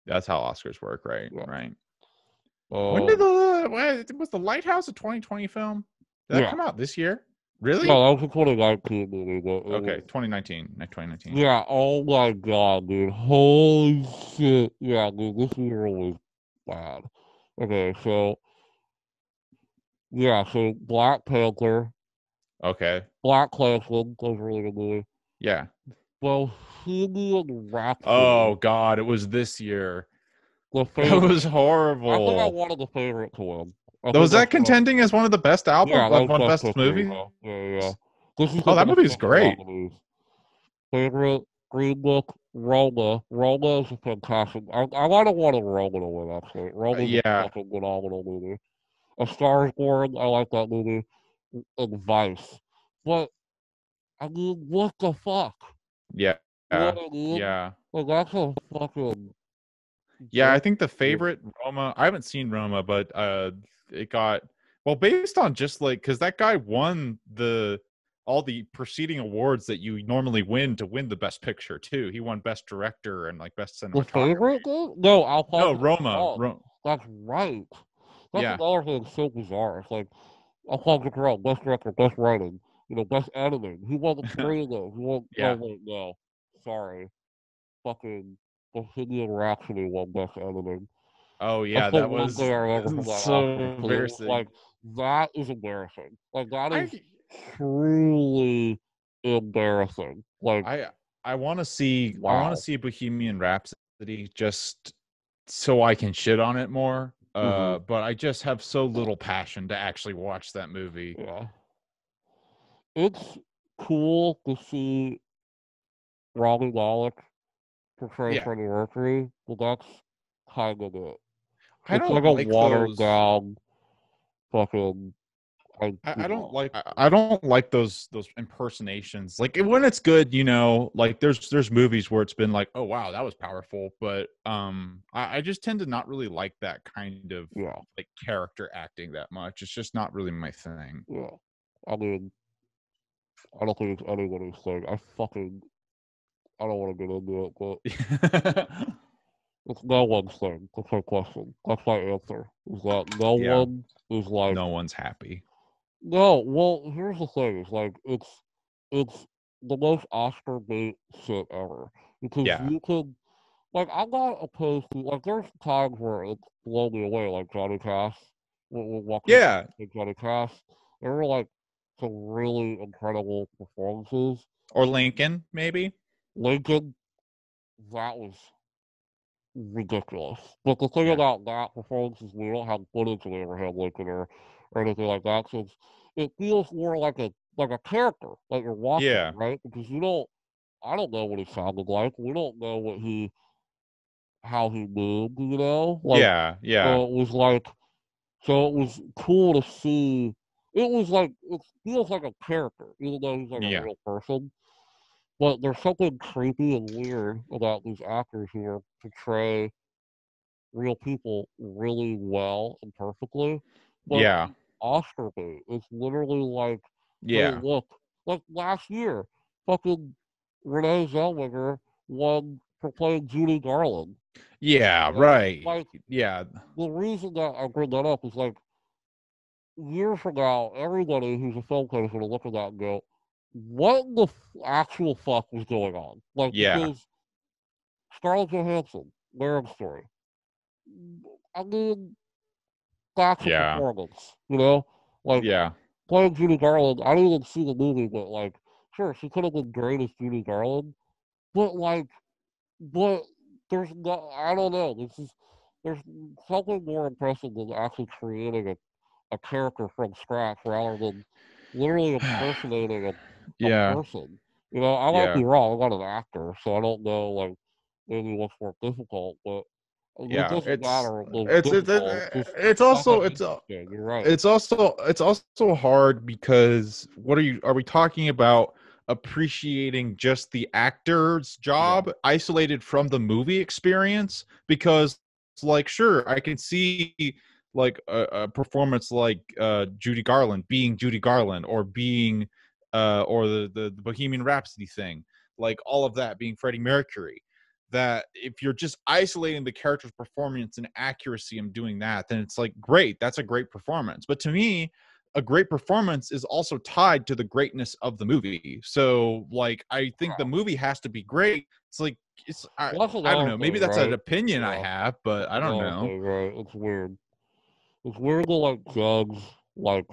That's how Oscars work, right? yeah, Right. When did um, was the Lighthouse a 2020 film? Did that yeah, come out this year? Really? No, that was a 2019 movie, but it Okay, was 2019. 2019. yeah. Oh my god, dude! Holy shit! Yeah, dude, this year was bad. Okay, so yeah, so Black Panther, Okay. Black Klansman, that was a really good movie. Yeah. Bohemian Oh Rhapsody, God, it was this year. the That was favorite. I think I horrible. wanted the favorite to win. I think Was that's that what. contending as one of the best Yeah, album, that was one of the best best picture. movies? Yeah. This is the Oh, that best movie's picture great. nominees. Favorite, Green Book, Roma. Roma is a fantastic. I might have wanted Roma to win, actually. Roma's a Yeah, fucking phenomenal movie. A Star is Born, I like that movie. And Vice. But, I mean, what the fuck? yeah, You know what I mean? yeah, Like, that's a fucking yeah. I great think the movie. favorite Roma. I haven't seen Roma, but it got well based on just like because that guy won the all the preceding awards that you normally win to win the best picture too. He won best director and like best The cinematography. favorite game? No, No, Alfonso Roma. Cuarón. That's right. That's Yeah, another thing that's so bizarre. It's like, Alfonso Cuarón, best director, best writing, best editing. He won three of those. He won, no, yeah. wait, no. Sorry. Fucking Bohemian Rhapsody won best editing. Oh That's yeah, the that one thing was I remember from that Oscar. so Because it was embarrassing. like, that is embarrassing. Like, that I is truly embarrassing. Like, I I want to wow. see Bohemian Rhapsody just so I can shit on it more. Hmm. But I just have so little passion to actually watch that movie. Yeah. It's cool to see Rami Malek portray Yeah. Freddie Mercury, but that's kind of it. I It's don't like a like watered those down fucking I don't like I don't like those impersonations. Like when it's good, you know, like there's movies where it's been like, oh wow, that was powerful. But I just tend to not really like that kind of yeah, like character acting that much. It's just not really my thing. yeah. I mean, I don't think it's anybody's thing. I don't want to get into it, but it's no one's thing. That's my question. That's my answer. Is that no Yeah. one is like, No one's happy. no, well, here's the thing. It's like, it's the most Oscar bait shit ever. Because Yeah. you could, like, I'm not opposed to, like, there's times where it's blown me away, like Johnny Cash, when Joaquin Yeah. and Johnny Cash. There were, like, some really incredible performances. Or Lincoln, maybe. Lincoln, that was ridiculous. But the thing Yeah. about that performance is we don't have footage of Abraham Lincoln or anything like that, so it feels more like a character that you're watching, Yeah. right? Because I don't know what he sounded like. We don't know how he moved, like Yeah. Yeah. so it was like so it was cool to see. It was like it feels like a character, even though he's like a Yeah. real person. But there's something creepy and weird about these actors who are portray real people really well and perfectly. But Yeah. Oscar bait, it's literally like, hey, Yeah. look, like last year, fucking Renee Zellweger won for playing Judy Garland. Yeah. You know, Right. like Yeah. the reason that I bring that up is like years from now, everybody who's a film critic is going to look at that and go, "What the actual fuck was going on?" Like Yeah. because Scarlett Johansson, Marriage Story. I mean, that's a Yeah. performance, Like Yeah. playing Judy Garland. I didn't even see the movie, but like, sure, she could have been great as Judy Garland, but like, but there's no, I don't know. There's something more impressive than actually creating a character from scratch rather than literally impersonating a Yeah. person. I might be Yeah. wrong. I'm not an actor, so I don't know like maybe what's more difficult, but it Yeah. doesn't matter what's It's it's difficult. It's just it's fucking also interesting. You're right. it's also hard because what are we talking about appreciating just the actor's Yeah. job isolated from the movie experience because like sure I can see like a performance like Judy Garland being Judy Garland or being or the Bohemian Rhapsody thing like all of that being Freddie Mercury that if you're just isolating the character's performance and accuracy and doing that, then it's like great, that's a great performance. But to me, a great performance is also tied to the greatness of the movie. So like I think the movie has to be great. It's like I don't know, maybe that's an opinion I have, but I don't know. Right. It's weird. It's weird to like judge like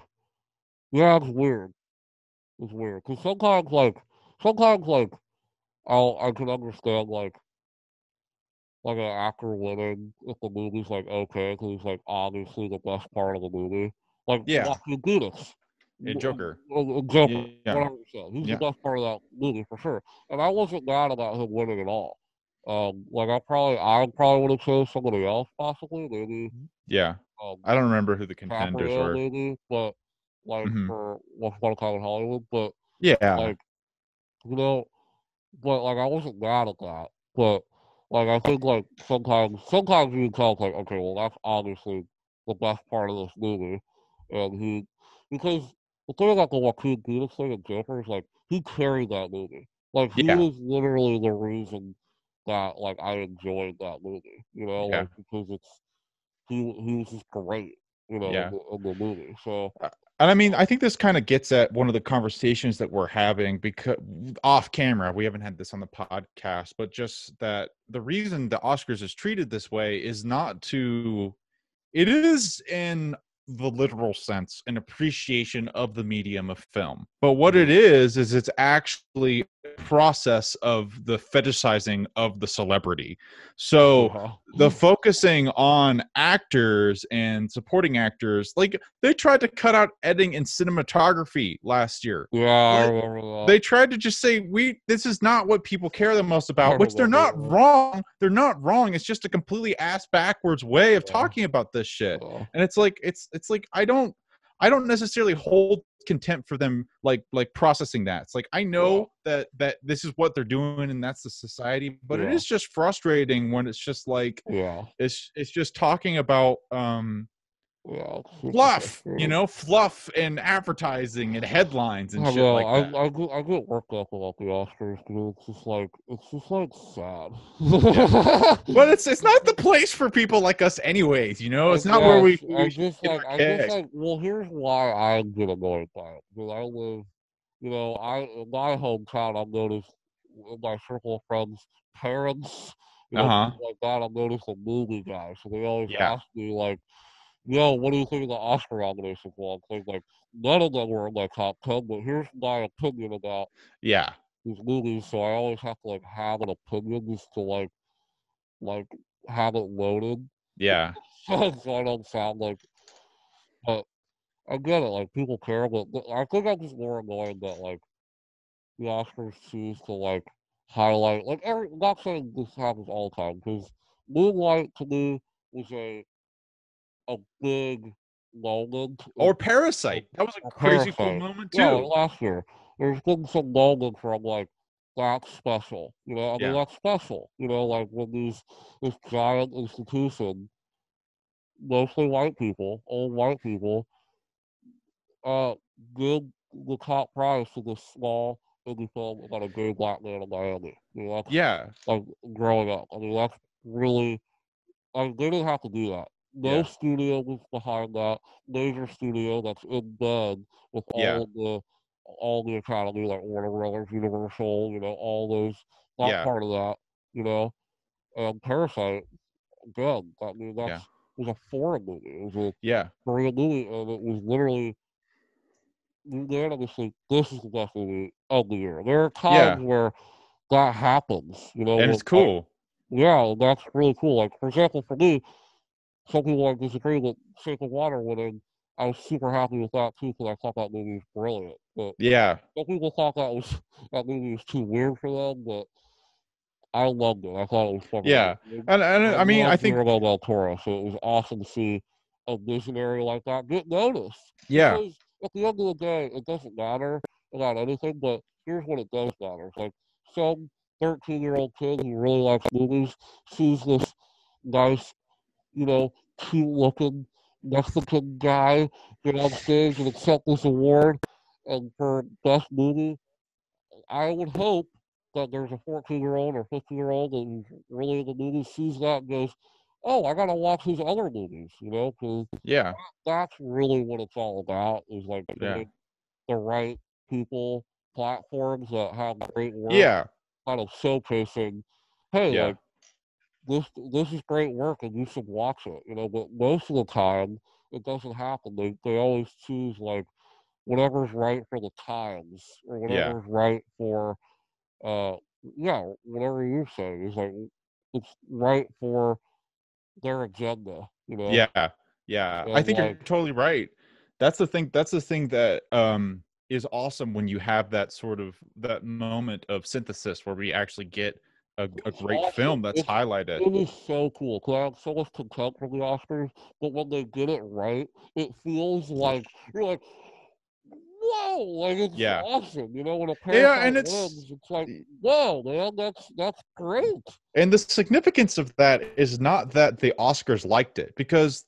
it's weird. It's weird. Because sometimes like I can understand like an actor winning if the movie's like okay, because it's like obviously the best part of the movie. Like watching Judas. Joker. Joker, Yeah. 100%. He's the best part of that movie for sure. And I wasn't mad about him winning at all. Like I probably would have chose somebody else possibly, maybe. Yeah. I don't remember who the contenders were. Maybe, but like for Once Upon a Time in Hollywood, but yeah, like you know, but like I wasn't mad at that. But like I think like sometimes you can tell like okay, well that's obviously the best part of this movie, and because the thing about the Joaquin Phoenix thing and Joker is like he carried that movie. Like he yeah, was literally the reason that like I enjoyed that movie. You know, yeah, like because he was just great. You know, yeah. in the movie. So. And I mean, I think this kind of gets at one of the conversations that we're having because off camera, we haven't had this on the podcast, but just that the reason the Oscars is treated this way is not to, it is in the literal sense an appreciation of the medium of film. But what it is it's actually a process of the fetishizing of the celebrity. So the focusing on actors and supporting actors, like they tried to cut out editing and cinematography last year. Yeah, I remember that. They tried to just say this is not what people care the most about, which they're not wrong. They're not wrong. It's just a completely ass backwards way of talking about this shit. And it's like I don't necessarily hold contempt for them like processing that. It's like I know that this is what they're doing and that's the society, but it is just frustrating when it's just like it's just talking about fluff, fluff and advertising and headlines and shit like that. I get worked up about the Oscars because it's just like sad. But it's not the place for people like us, anyways. It's not where we well, here's why I get annoyed by it because I live, in my hometown. I've noticed in my circle of friends, parents, people like that. I've noticed a movie guy, so they always ask me like. What do you think of the Oscar nominations? Well, like none of them were in my top 10, but here's my opinion about these movies. So I always have to like have an opinion just to like have it loaded. Yeah. So I don't sound like. But I get it. Like people care, but I think I'm just more annoyed that like the Oscars choose to like highlight I'm not saying this happens all the time because Moonlight to me was a big moment. Or Parasite. That was a crazy cool moment too. Yeah, last year. There's been some moments where I'm like, that's special. I mean that's special. Like when this giant institution, mostly white people, old white people, uh give the top prize to this small indie film about a gay black man in Miami. That's like growing up. I mean that's really they didn't have to do that. No studio was behind that. Major studio that's in bed with all the Academy, like Warner Brothers, Universal, all those, not part of that, And Parasite, again, that was a foreign movie. It was a Korean movie, and it was literally unanimously, this is the best movie of the year. There are times where that happens, and it's cool. That's really cool. Like, for example, for me, some people might disagree with Shape of Water winning. I was super happy with that too because I thought that movie was brilliant. But some people thought that movie was too weird for them, but I loved it. I thought it was fucking awesome. And I mean, I think Guillermo del Toro, so it was awesome to see a visionary like that get noticed. Yeah. Because at the end of the day, it doesn't matter about anything, but here's what it does matter. It's like some 13-year-old kid who really likes movies sees this nice, cute-looking Mexican guy get on stage and accept this award, and for best movie, I would hope that there's a 14-year-old or 15-year-old who's really in the movie sees that and goes, oh, I gotta watch his other movies, you know, because Yeah. that's really what it's all about, is like Yeah. giving the right people platforms that have great work, Yeah. kind of showcasing, hey, Yeah. like this is great work and you should watch it, you know. But most of the time, it doesn't happen. They always choose like whatever's right for the times or Yeah. whatever's right for uh yeah, whatever you say is like it's right for their agenda, you know. Yeah. Yeah. I And think you're like totally right. That's the thing that is awesome when you have that sort of that moment of synthesis where we actually get a it's great awesome. film that's highlighted. It is so cool. Cause I have so much contempt for the Oscars, but when they get it right, it feels like you're like, whoa, like it's Yeah. awesome. You know, when a Yeah, parasite and wins, it's like, whoa, man, that's great. and the significance of that is not that the Oscars liked it, because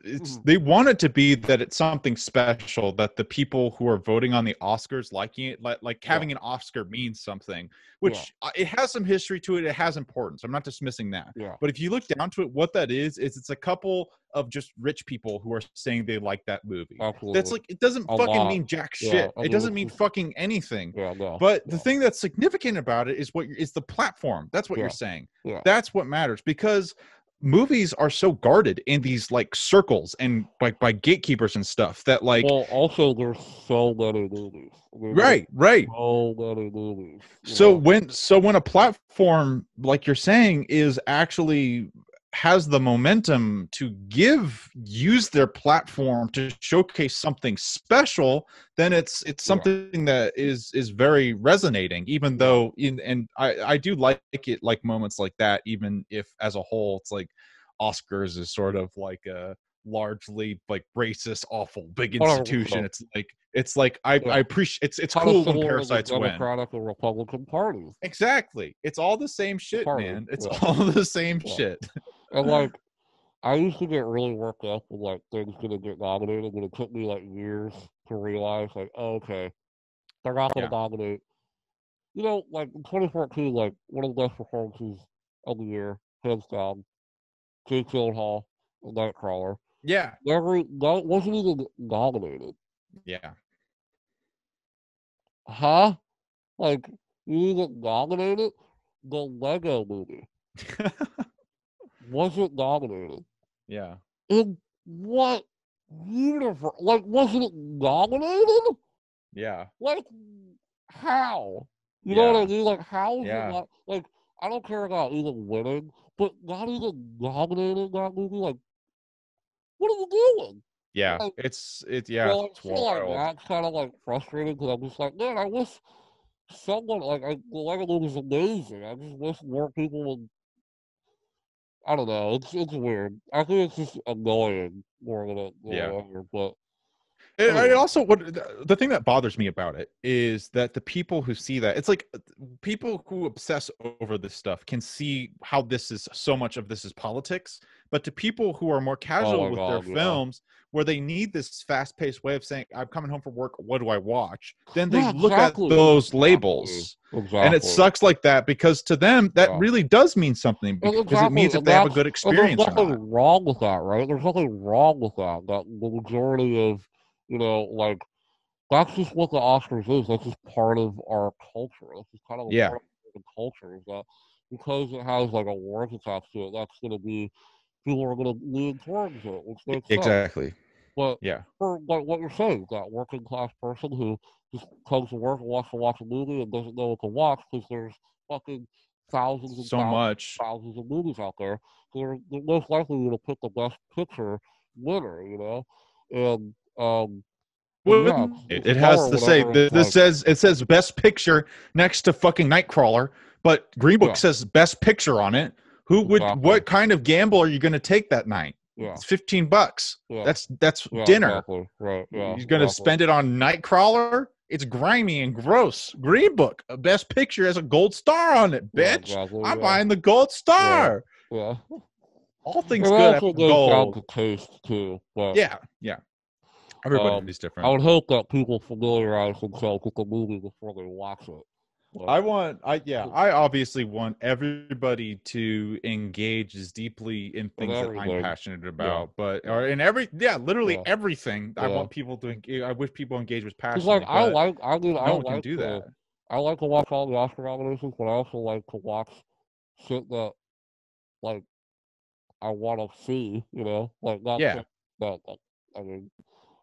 it's Mhm. they want it to be that it's something special, that the people who are voting on the Oscars liking it, like Yeah, having an Oscar means something, yeah, which it has some history to it. It has importance. I'm not dismissing that. yeah, But if you look down to it, what that is it's a couple of just rich people who are saying they like that movie. That's absolutely. like, it doesn't A fucking lot. mean jack Yeah, shit. I It mean, doesn't it's mean just, fucking anything. yeah, no, But the yeah, thing that's significant about it is is the platform. That's what you're yeah, saying. yeah. That's what matters, because movies are so guarded in these like circles and by gatekeepers and stuff that like, Well, also, there's so many movies. I mean, there's right. so many movies, you So know? when a platform, like you're saying, is actually has the momentum to use their platform to showcase something special, then it's Yeah, something that is very resonating, even yeah. though and I do like it, like moments like that, even if as a whole it's like Oscars is sort of like a largely like racist, awful big institution. 100%. It's like I Yeah. appreciate it's Kind of cool when similar to the parasites win. Democratic and Republican parties. Exactly. It's all the same The shit, party. man. It's Yeah, all the same yeah. shit. And like, I used to get really worked up when like things didn't get nominated, and it took me like years to realize, like, oh, okay, they're not going Yeah. to nominate. You know, like in 2014, like one of the best performances of the year, hands down, Jake Gyllenhaal, Nightcrawler. Yeah. Never, no, wasn't even nominated. Yeah. Huh? Like, you even nominated? The Lego movie wasn't nominated. Yeah. In what universe? Like, wasn't it nominated? Yeah. Like, how? You know what I Yeah. mean? Like, how is it Yeah. not? Like, I don't care about even winning, but not even nominated that movie. Like, what are you doing? Yeah. Like, Yeah, so it's feel like wild. that's kind of like frustrating, because I'm just like, man, I wish someone the Lego movie's amazing. I just wish more people would. I don't know. It's weird. I think it's just annoying more than Yeah. whatever. But I anyway, also, what the thing that bothers me about it is that the people who see that, it's like people who obsess over this stuff can see how this is, so much of this is politics, but to people who are more oh casual my with their god, yeah, films, where they need this fast-paced way of saying I'm coming home from work, what do I watch, then they yeah, look at exactly, those exactly, labels, and it exactly, sucks like that, because to them that yeah, really does mean something, and because it exactly, means if they have a good and there's experience or not. nothing wrong with that, right? There's nothing wrong with that. That the majority of, like, that's just what the Oscars is. That's just part of our culture. That's just kind of a Yeah. part of the culture, is that because it has like awards attached to it, that's going to be people are going to lean towards it, which makes sense. Exactly. But Yeah. for like what you're saying, that working class person who just comes to work and wants to watch a movie and doesn't know what to watch because there's fucking thousands and So thousands much. and thousands of movies out there, so they're most likely going to pick the best picture winner, and yeah, Wouldn't it's it a has bummer to say whenever it's this like, says, it says best picture next to fucking Nightcrawler, but Green Book yeah, says best picture on it. exactly, What kind of gamble are you going to take that night? yeah, It's $15. yeah, That's yeah, dinner. exactly, right, yeah, You're going to exactly, spend it on Nightcrawler? It's grimy and gross. Green Book, a best picture, has a gold star on it, yeah, bitch. exactly, I'm yeah, buying the gold yeah, star. yeah. All things And good have also goes down gold. to taste too, but Yeah, yeah. Um, Everybody's I different. would hope that people familiarize themselves with the movie before they watch it. Well, I obviously want everybody to engage as deeply in and things that I'm everything. passionate Yeah. about, but Yeah. or in literally Yeah. everything. I Yeah. want people to. I wish people engage with Cause like passionately, but I no one can like do to that. I like to watch all the Oscar nominations, but I also like to watch shit that like I want to see. Like not Yeah, shit that like, I mean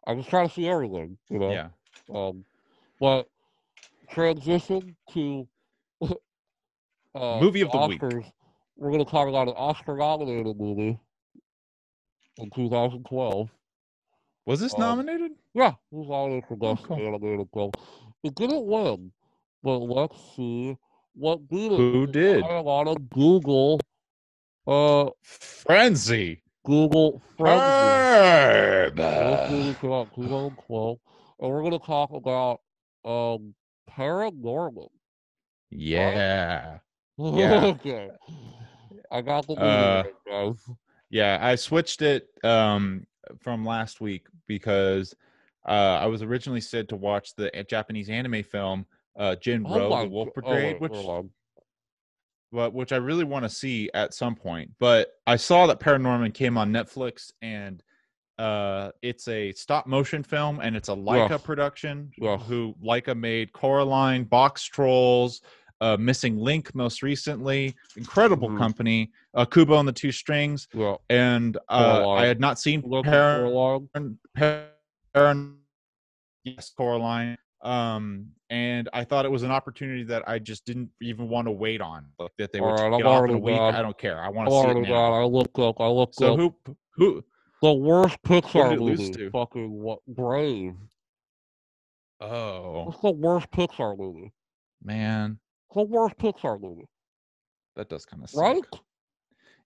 I just try to see everything. yeah. But transition to Movie the of the week. Oscars. We're gonna talk about an Oscar-nominated movie in 2012. Was this Um, nominated? yeah, it was nominated for Oh, Best cool. Animated Film. It didn't win, but let's see what beat it. Who Because did? I am on a uh, Frenzy. Google Frenzy. Herb. So this movie came out in 2012, and we're gonna talk about um, ParaNorman. Right? Yeah. Yeah. Okay, I got the movie Uh right, guys. yeah, I switched it from last week because I was originally said to watch the Japanese anime film Oh Jinro, the my, Wolf oh Brigade, wait, hold on. which I really want to see at some point. But I saw that Paranorman came on Netflix, and it's a stop motion film, and it's a Yes, Laika production. yes. Who Laika made Coraline, Box Trolls, Missing Link most recently. Incredible Mm-hmm. company. Kubo and the Two Strings, Yeah, and I Coraline. had not seen Look at Coraline. Yes, Coraline. And I thought it was an opportunity that I just didn't even want to wait on, like that they All would right, take it I'm off in already a week. I mad. don't care. I want I'm to see it already mad. now. I looked So up who the worst what did Pixar it lose movie. to? Fucking what? Brave. Oh What's the worst Pixar movie? man, It's the worst Pixar movie, that does kind of right? suck.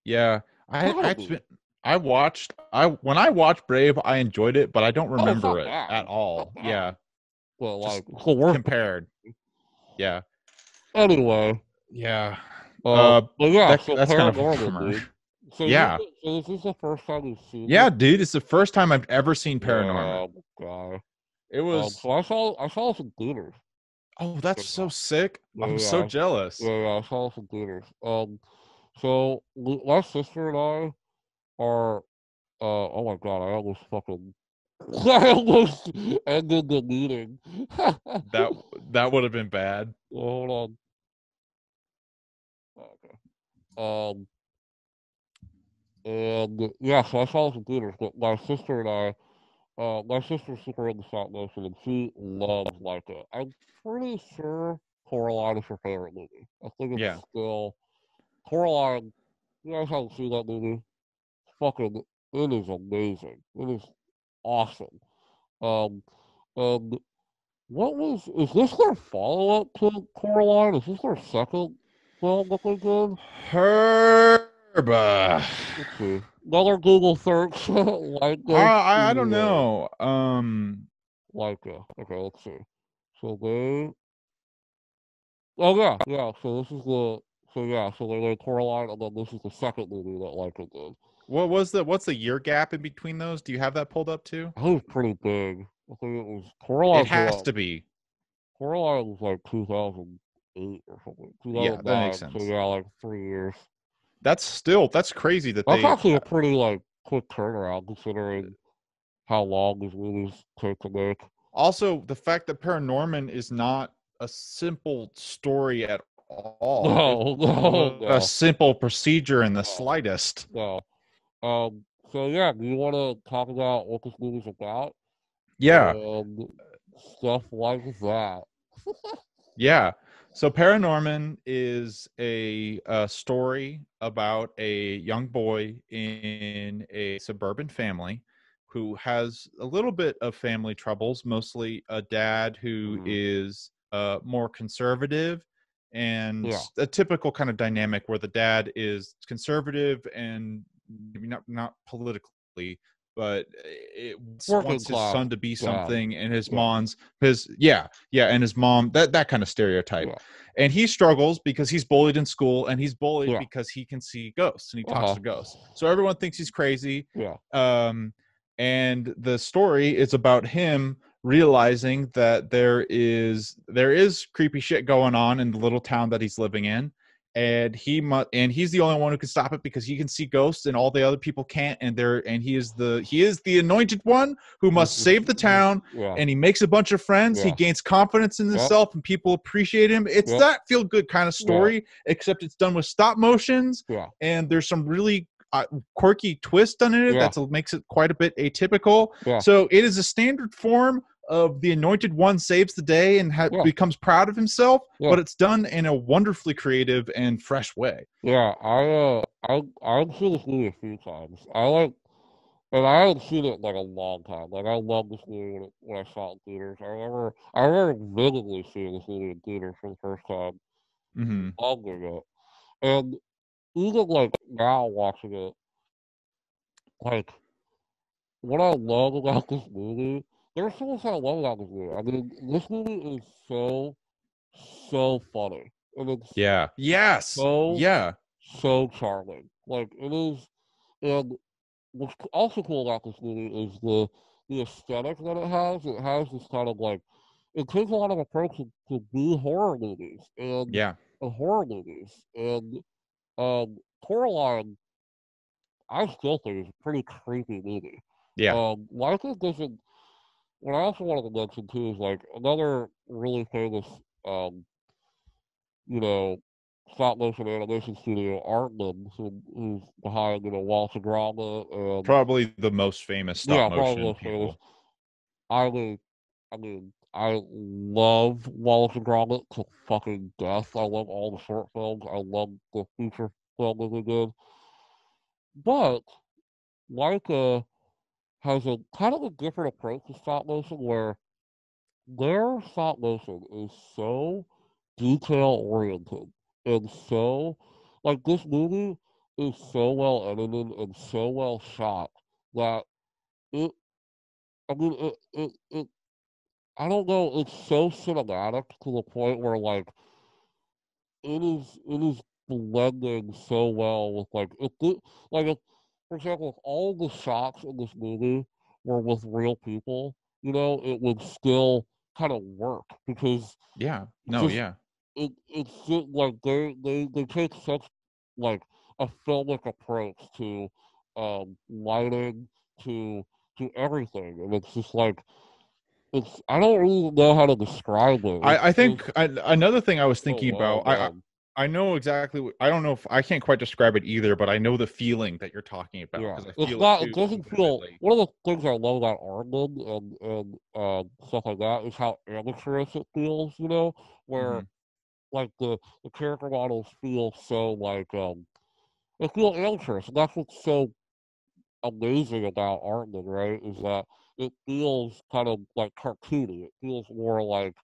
Yeah, Gotta be. I when I watched Brave, I enjoyed it, but I don't Oh, it's remember not it bad. at It's all. not bad. Yeah, But just like, it's the worst. compared. Yeah, Anyway, yeah. but yeah. So That's kind of a Paranormal, bummer. dude. Yeah, So is this the first time you've seen this? yeah, dude. It's the first time I've ever seen Paranorman. Yeah, guy. It was. So I saw some theaters. Oh, that's so sick. I'm so Yeah, jealous. I saw some theaters. So my sister and I are. Oh my god, I almost fucking. I almost ended the meeting. That that would have been bad. Hold on. Okay. Um, and yeah, so I saw some theaters, but my sister's super into stop motion, and she loves Laika. I'm pretty sure Coraline is her favorite movie. I think it's Yeah. still Coraline. You guys haven't seen that movie? Fucking, it is amazing. It is awesome. Um, and is this their follow up to Coraline? Is this their second film looking good? Herb. Let's see. Another Google search. Laika I don't Studio. know. Laika. Okay, let's see. So they. Oh, yeah, yeah. So this is the. So yeah, so they made Coraline, and then this is the second movie that Laika did. What's the year gap in between those? Do you have that pulled up too? I think it was pretty big. I think it was It Coraline came has out. to be. Coraline was like 2008 or something. Yeah, that makes 2009. So sense. yeah, like 3 years. That's crazy that That's they actually a pretty like quick turnaround considering how long these movies take to make. also the fact that Paranorman is not a simple story at all. It's No, no, a no, simple procedure in the no, slightest. no. So yeah, do you want to talk about what this movie's about Yeah. and stuff like that? Yeah. So Paranorman is a story about a young boy in a suburban family who has a little bit of family troubles, mostly a dad who Hmm. is more conservative, and Yeah, a typical kind of dynamic where the dad is conservative and maybe not politically, but it working wants his class son to be dad. something, and his Yeah, mom's his yeah, and his mom, that kind of stereotype. yeah, And he struggles because he's bullied in school, and he's bullied yeah. because he can see ghosts and he Uh talks huh. to ghosts, so everyone thinks he's crazy. Yeah. um and the story is about him realizing that there is creepy shit going on in the little town that he's living in, and he's the only one who can stop it because he can see ghosts and all the other people can't, and he is the anointed one who must save the town. Yeah. And he makes a bunch of friends. Yeah. He gains confidence in himself, and people appreciate him. It's that feel good kind of story, except it's done with stop motions. Yeah. And there's some really quirky twist done in it that makes it quite a bit atypical. So it is a standard form of the anointed one saves the day and becomes proud of himself, but it's done in a wonderfully creative and fresh way. Yeah, I've seen this movie a few times. And I haven't seen it in like a long time. Like I love this movie when I saw it in theaters. I remember vividly seeing this movie in theaters for the first time, long ago. And even like now watching it, like what I love about this movie, there's so much I love about this movie. I mean, this movie is so funny. And it's so charming. Like it is. And what's also cool about this movie is the aesthetic that it has. It has this kind of like, it takes a lot of approach to do horror movies and horror movies. And Coraline, I still think is a pretty creepy movie. Laika doesn't. What I also wanted to mention too is like another really famous, you know, stop motion animation studio, Artman, who's behind, Wallace and Gromit, and probably the most famous stop motion people. I mean, I love Wallace and Gromit to fucking death. I love all the short films. I love the feature film that they did. But Laika has a kind of a different approach to stop motion where their stop motion is so detail oriented and so like this movie is so well edited and so well shot that it I mean it I don't know, it's so cinematic to the point where like it is blending so well with like for example, if all the shots in this movie were with real people, it would still kind of work because it's just like they take such like a filmic approach to lighting to everything, and it's just like I don't really know how to describe it. I think another thing I was thinking about. I know exactly. I don't know if I can't quite describe it either, but I know the feeling that you're talking about because I feel it too. It doesn't feel. One of the things I love about Arnold and stuff like that is how amateurish it feels. Where like the character models feel so like they feel amateurish, and that's what's so amazing about Arnold, right? Is that it feels kind of like cartoony. It feels more like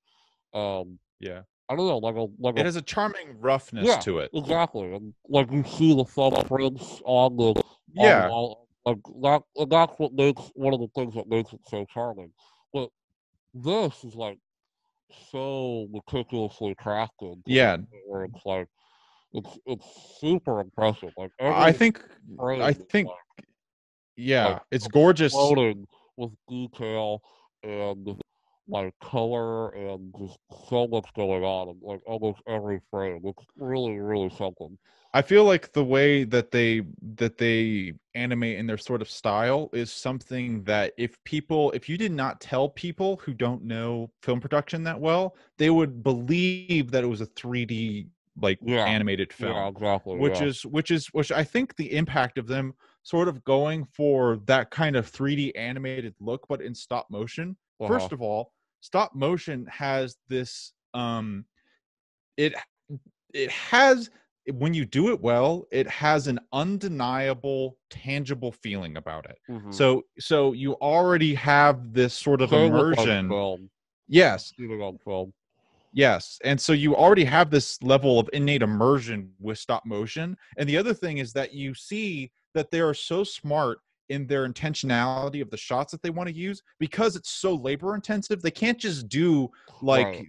I don't know, it has a charming roughness to it. Exactly, and like you see the thumbprints on the wall, like that. And that's what makes one of the things that makes it so charming. But this is like so meticulously crafted. Where it's like it's super impressive. Like I think it's gorgeous. Loaded with detail and like color and just so much going on in like almost every frame. It's really, really something. I feel like the way that they animate in their sort of style is something that if you did not tell people who don't know film production that well, they would believe that it was a 3D animated film. Yeah, exactly. Which I think the impact of them sort of going for that kind of 3D animated look, but in stop motion. First of all, stop motion has this it has, when you do it well, it has an undeniable tangible feeling about it. So you already have this sort of immersion. Yes. Yes. And so you already have this level of innate immersion with stop motion. And the other thing is that you see that they are so smart in their intentionality of the shots that they want to use because it's so labor intensive. They can't just do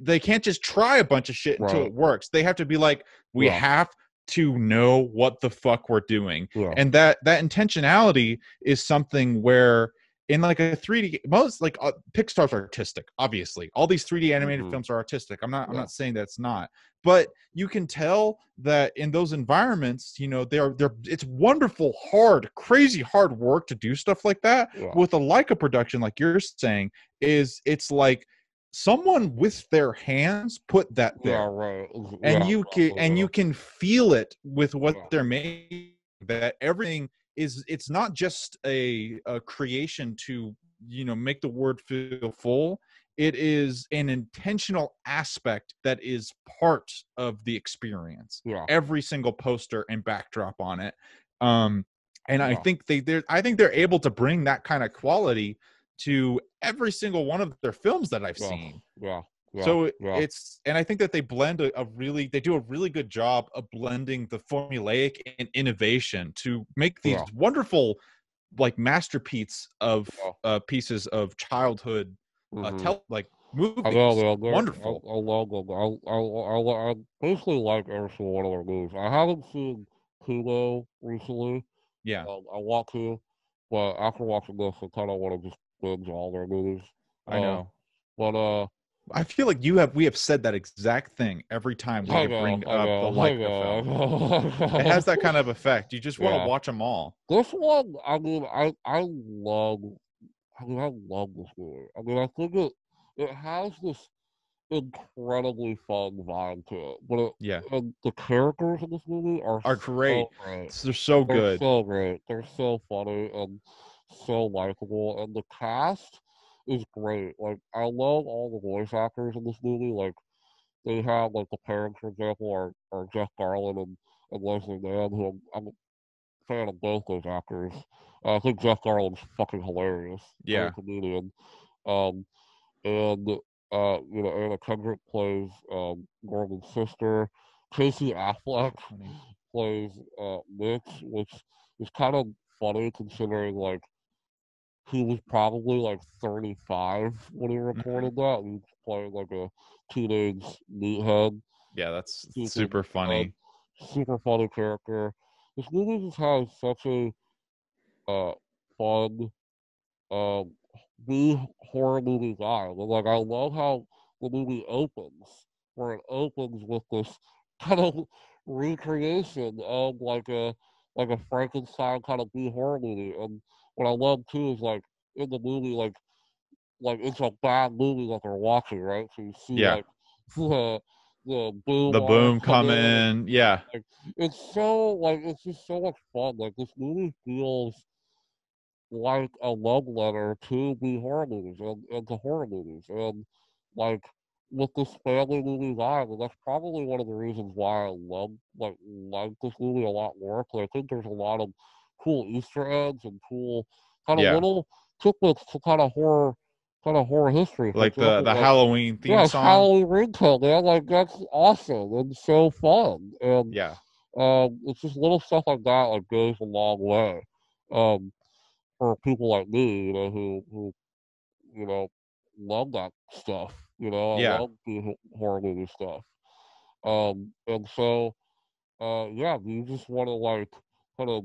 they can't just try a bunch of shit until it works. They have to be like, we have to know what the fuck we're doing. And that intentionality is something where in like a 3D, most like Pixar's artistic, obviously. All these 3D animated films are artistic. I'm not saying that's not, but you can tell that in those environments, you know, they're it's wonderful, hard, crazy hard work to do stuff like that. With a Laika production, like you're saying, it's like someone with their hands put that there, and you can feel it with what they're making, that everything is, it's not just a creation to, you know, make the word feel full. It is an intentional aspect that is part of the experience. Every single poster and backdrop on it, and I think they're able to bring that kind of quality to every single one of their films that I've seen. So it's, and I think that they blend they do a really good job of blending the formulaic and innovation to make these wonderful, like, masterpiece of pieces of childhood like movies. Wonderful. I love them. I basically like every single one of their movies. I haven't seen Kubo recently. Yeah, I want to, but after watching this, I kind of want to just binge all their movies. I know. But I feel like we have said that exact thing every time we bring up the Laika film. It has that kind of effect. You just want to watch them all. This one, I mean, I love. I mean, I love this movie. I mean, I think it has this incredibly fun vibe to it. But and the characters in this movie are great. So great. They're so good. They're so great. They're so funny and so likable. And the cast is great. Like, I love all the voice actors in this movie. Like, they have, like, the parents, for example, are Jeff Garlin and Leslie Mann, who I'm a fan of both those actors. I think Jeff Garlin's fucking hilarious. Yeah. Comedian. And you know, Anna Kendrick plays Morgan's sister. Casey Affleck plays Mitch, which is kind of funny considering, like, he was probably like 35 when he recorded that. And he's playing like a teenage meathead. Yeah, that's super funny. Super funny character. This movie just has such a fun B horror movie vibe. And, like, I love how the movie opens, where it opens with this kind of recreation of like a Frankenstein kind of B horror movie. And what I love too is, like, in the movie, like it's a bad movie that they're watching, right? So you see like the boom coming. Yeah. Like, it's just so much fun. Like, this movie feels like a love letter to the horror movies and to horror movies. And, like, with this family movie vibe, and that's probably one of the reasons why I love like this movie a lot more, because I think there's a lot of cool Easter eggs and cool kind of little tidbits to kind of horror history. Like the Halloween theme song. Halloween ringtone, man. Like, that's awesome and so fun. And it's just little stuff like that, like, goes a long way. For people like me, you know, who you know, love that stuff. You know, I love the horror movie stuff. And so, you just want to, like, kind of,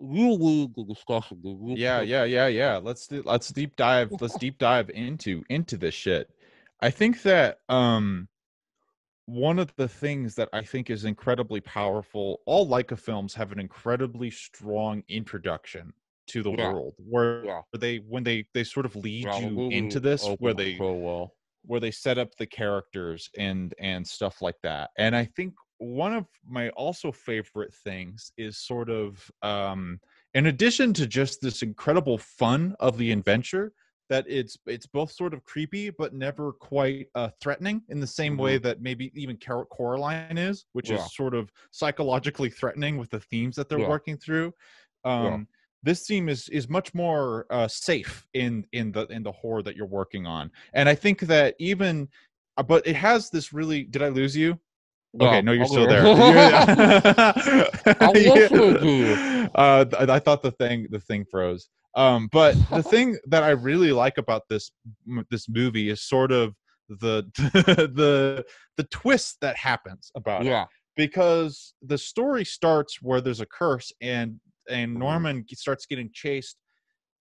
you lead the discussion, dude. Yeah. Let's deep dive. Let's deep dive into this shit. I think that one of the things that I think is incredibly powerful, all Laika films have an incredibly strong introduction to the world, where when they sort of lead you into this, where they set up the characters and stuff like that. And I think one of my also favorite things is sort of in addition to just this incredible fun of the adventure, that it's both sort of creepy but never quite threatening in the same way that maybe even Coraline is, which is sort of psychologically threatening with the themes that they're working through. This theme is much more safe in the horror that you're working on. And I think that even but it has this really, did I lose you? Okay, no, you're still there. I'm listening to you. I thought the thing froze. But the thing that I really like about this movie is sort of the the twist that happens about it. Because the story starts where there's a curse and Norman starts getting chased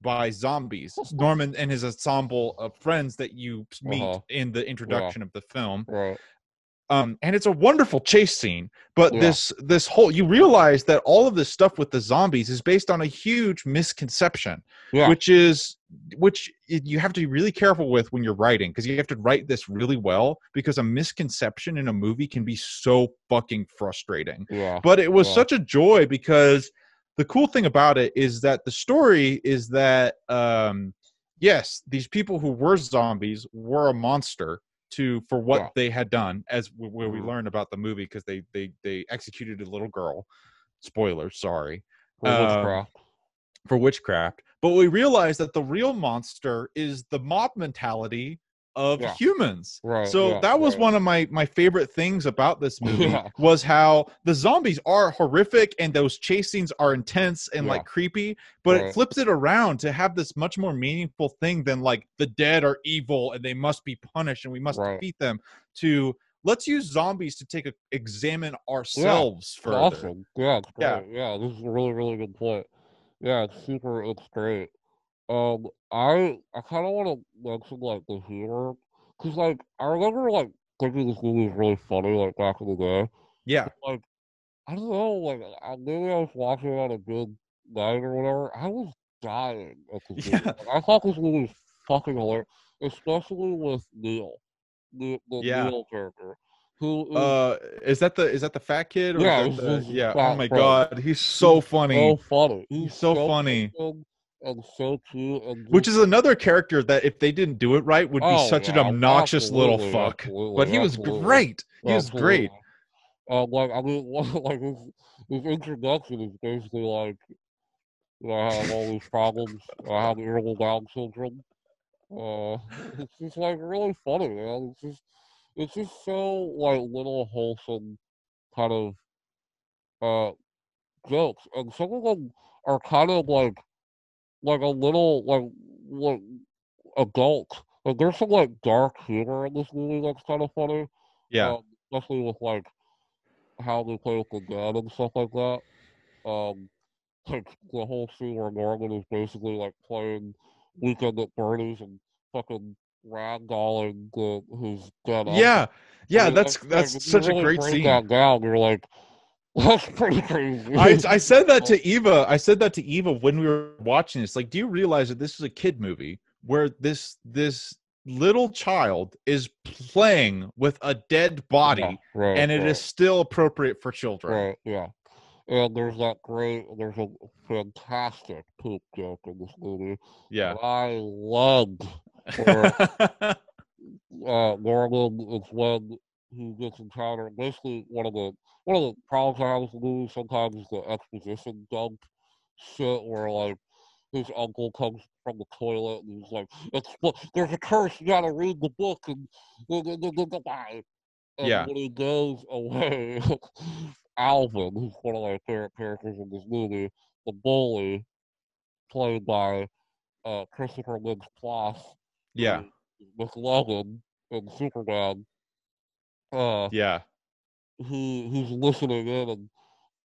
by zombies. Norman and his ensemble of friends that you meet in the Yeah. introduction of the film. Right. And it's a wonderful chase scene, but Yeah. this whole, you realize that all of this stuff with the zombies is based on a huge misconception, Yeah. which you have to be really careful with when you're writing, because you have to write this really well, because a misconception in a movie can be so fucking frustrating. Yeah. But it was Yeah. such a joy, because the cool thing about it is that the story is that yes, these people who were zombies were a monster for what they had done, as where we learn about the movie, because they executed a little girl. Spoilers, sorry. For witchcraft. For witchcraft. But we realize that the real monster is the mob mentality of humans. Right. So Yeah. that was Right. one of my favorite things about this movie, Yeah. was how the zombies are horrific and those chase scenes are intense and like creepy, but it flips it around to have this much more meaningful thing than like the dead are evil and they must be punished and we must defeat them, to let's use zombies to examine ourselves further. Awesome. Yeah, it's great. Yeah, this is a really, really good point. Yeah, it's great. I kind of want to mention like the humor, cause like I remember like thinking this movie was really funny like back in the day. Yeah. But, like I don't know, like maybe I was watching it on a good night or whatever. I was dying at this movie. Yeah. Like, I thought this movie was fucking hilarious, especially with Neil, the Neil character, who is that the fat kid, or is that the oh my god, he's so funny. So funny. He's so funny. And so cute, and just, which is another character that if they didn't do it right would be such an obnoxious little fuck. But he was great. He was great. Like I mean, like his introduction is basically like, you know, I have all these problems. I have irritable Down syndrome. It's just like really funny, man. It's just so like little wholesome kind of uh jokes, and some of them are kind of like a little like adult. Like there's some like dark humor in this movie that's kind of funny. Yeah. Especially with like how they play with the gun and stuff like that. Um, like the whole scene where Norman is basically like playing Weekend at Bernie's and fucking ragdolling his dead uncle. Yeah, I mean, that's you such a really great break scene. that down, you're like, that's pretty crazy. I said that to Eva. I said that to Eva when we were watching this. Like, do you realize that this is a kid movie where this little child is playing with a dead body, and it is still appropriate for children? Right, yeah. And there's a fantastic poop joke in this movie. Yeah. That I loved. Where Norman is when he gets encountered. Basically, one of the problems I have with the movie sometimes is the exposition dump shit, where like his uncle comes from the toilet and he's like, "There's a curse. You gotta read the book." And when he goes away, Alvin, who's one of my favorite characters in this movie, the bully, played by Christopher Lynch-Ploss, McLovin and Superman, who's listening in, and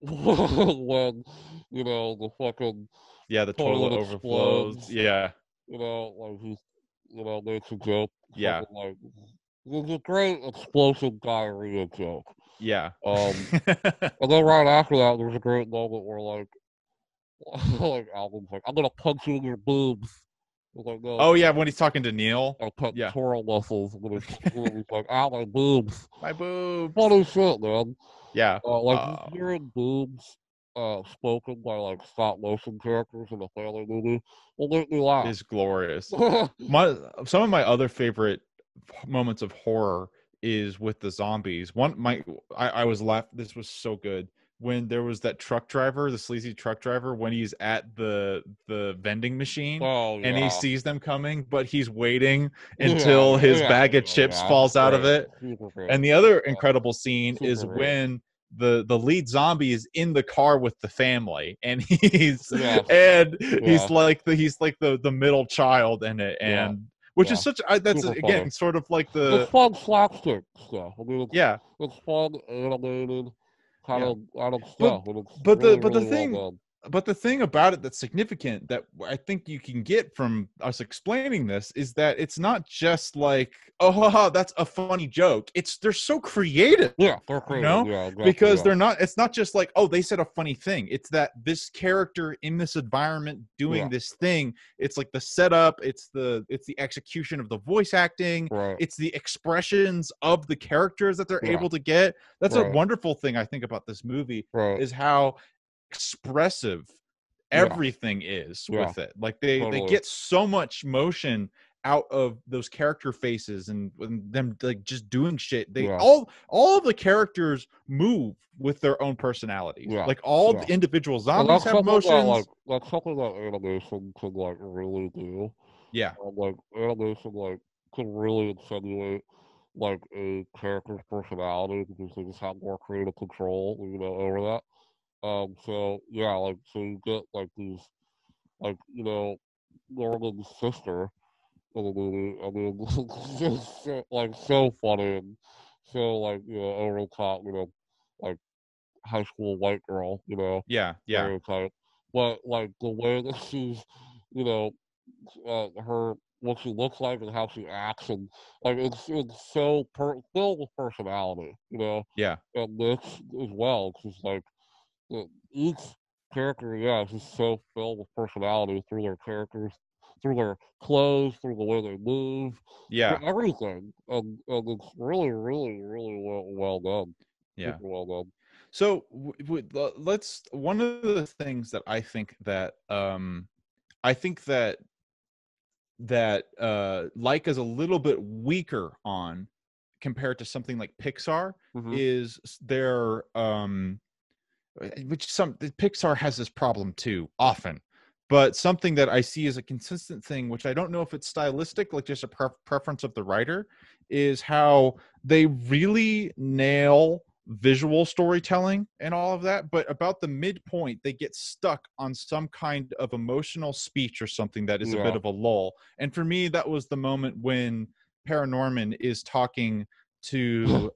when you know the fucking the toilet overflows, you know, like he's makes a joke, like it's a great explosive diarrhea joke. And then right after that, there's a great moment where like like Alvin's like, "I'm gonna punch you in your boobs." Like, no, oh yeah, when he's talking to Neil. Pectoral muscles. He's like, "Ow, my boobs." My boobs. Funny shit, man. Yeah. Like hearing boobs spoken by like stop motion characters in a family movie will make me laugh. It's glorious. Some of my other favorite moments of horror is with the zombies. I was laughing. This was so good when there was that truck driver, the sleazy truck driver, when he's at the vending machine and he sees them coming, but he's waiting until his bag of chips falls out of it. And the other incredible scene is when the lead zombie is in the car with the family, and he's like the middle child in it, and which is such that's super again funny. sort of like the it's fun slapstick stuff. I mean, it's fun animated kind of stuff. But really, the really thing well done. but the thing about it that's significant that I think you can get from us explaining this is that it's not just like, oh, haha, that's a funny joke. They're so creative, Yeah, they're creative. Yeah, exactly, because yeah. it's not just like, oh, they said a funny thing. It's that this character in this environment doing this thing, it's like the setup, it's the execution of the voice acting, it's the expressions of the characters that they're able to get. That's a wonderful thing I think about this movie, is how expressive everything is with it. Like they get so much motion out of those character faces and them like just doing shit. They all of the characters move with their own personalities. Like all the individual zombies have emotions. That's something that animation can like really do. Yeah. Like animation like can really insinuate like a character's personality because they just have more creative control, over that. So yeah, like so you get like these, like Norman's sister in the movie. I mean, just so, like so funny and so like over the top, like high school white girl, Yeah. stereotype. But like the way that she's, you know, her what she looks like and how she acts and like it's so filled with personality, Yeah. and this as well. It's just like each character, yeah, is just so filled with personality through their characters, through their clothes, through the way they move, Yeah. through everything, and it's really, really, really well done. Yeah. Super well done. So let's, one of the things that I think that Laika's a little bit weaker on compared to something like Pixar is their which Pixar has this problem too often, but something that I see as a consistent thing, which I don't know if it's stylistic, like just a preference of the writer, is how they really nail visual storytelling and all of that, but about the midpoint they get stuck on some kind of emotional speech or something that is a bit of a lull. And for me, that was the moment when ParaNorman is talking to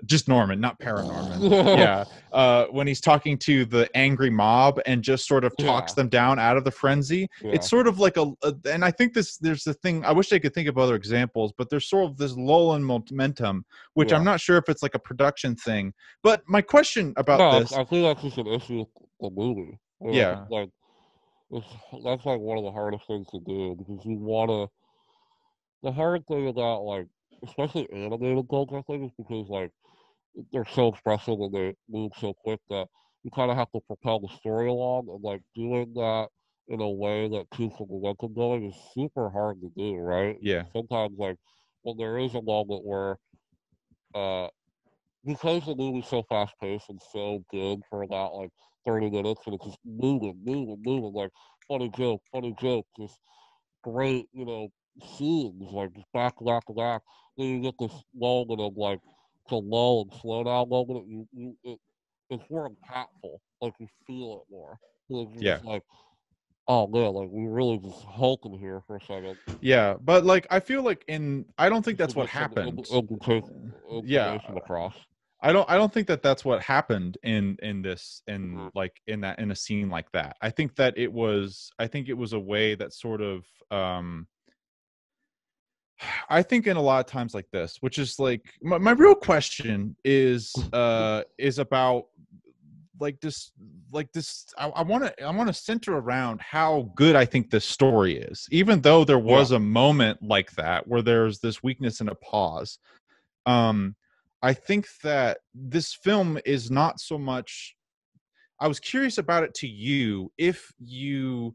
just Norman, not ParaNorman. When he's talking to the angry mob and just sort of talks them down out of the frenzy. It's sort of like and I think there's the thing, I wish I could think of other examples, but there's sort of this lull in momentum, which I'm not sure if it's like a production thing. But my question about this, I think that's just an issue with the movie. Like that's like one of the hardest things to do because you wanna. The hard thing about like, especially animated films, I think, is because like they're so expressive and they move so quick that you kind of have to propel the story along, and like doing that in a way that keeps the momentum going is super hard to do, right? Yeah. Sometimes like when there is a moment where uh because the movie's so fast paced and so good for about like 30 minutes and it's just moving, like funny joke, just great, scenes, like just back to back to back. Then you get this moment of like the lull and slow down moment. It's more impactful. Like you feel it more. Like you're just like, oh man, like we really just halted here for a second. Yeah, but like I feel like I don't think Just to that's what get some happened. Yeah, information across. I don't think that that's what happened in this, like in a scene like that. I think it was a way that sort of I think in a lot of times like this, which is like my real question is about this I want to center around how good I think this story is, even though there was a moment like that where there's this weakness and a pause. I think that this film is not so much, I was curious about it to you, if you,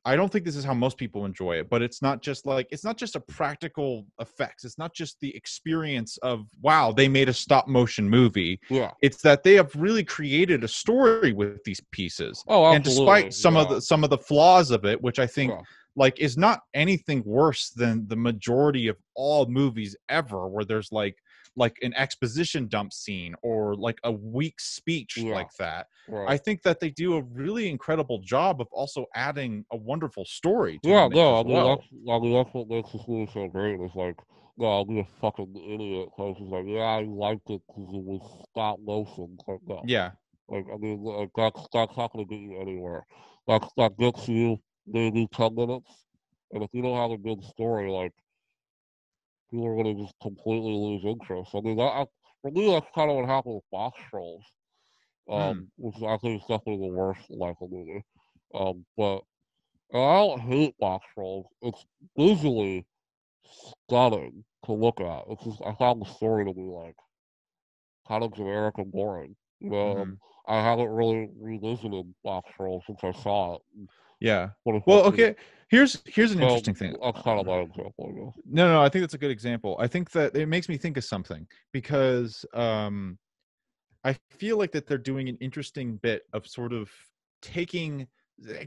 I don't think this is how most people enjoy it, but it's not just a practical effects. It's not just the experience of, wow, they made a stop motion movie. Yeah. It's that they have really created a story with these pieces. Oh, and despite some of the flaws of it, which I think like is not anything worse than the majority of all movies ever, where there's like an exposition dump scene or like a weak speech like that. I think that they do a really incredible job of also adding a wonderful story to the mix as well. That's what makes this movie so great. It's like, no, I'll be a fucking idiot. So it's just like, yeah, I liked it because it was stop motion. Like, no. Yeah. Like, I mean, like, that's not going to get you anywhere. That gets you maybe 10 minutes. And if you don't have a good story, like, people are going to just completely lose interest. I mean, for me, that's kind of what happened with Box Trolls, Hmm. which I think is definitely the worst Laika movie. But and I don't hate Box Trolls. It's visually stunning to look at. It's just, I found the story to be, like, kind of generic and boring. You know, Hmm. I haven't really revisited Box Trolls since I saw it in Yeah. Well, 2014. okay. Here's an So interesting thing. that's kind of my example, I guess. No, I think that's a good example. I think that it makes me think of something because I feel like that they're doing an interesting bit of sort of taking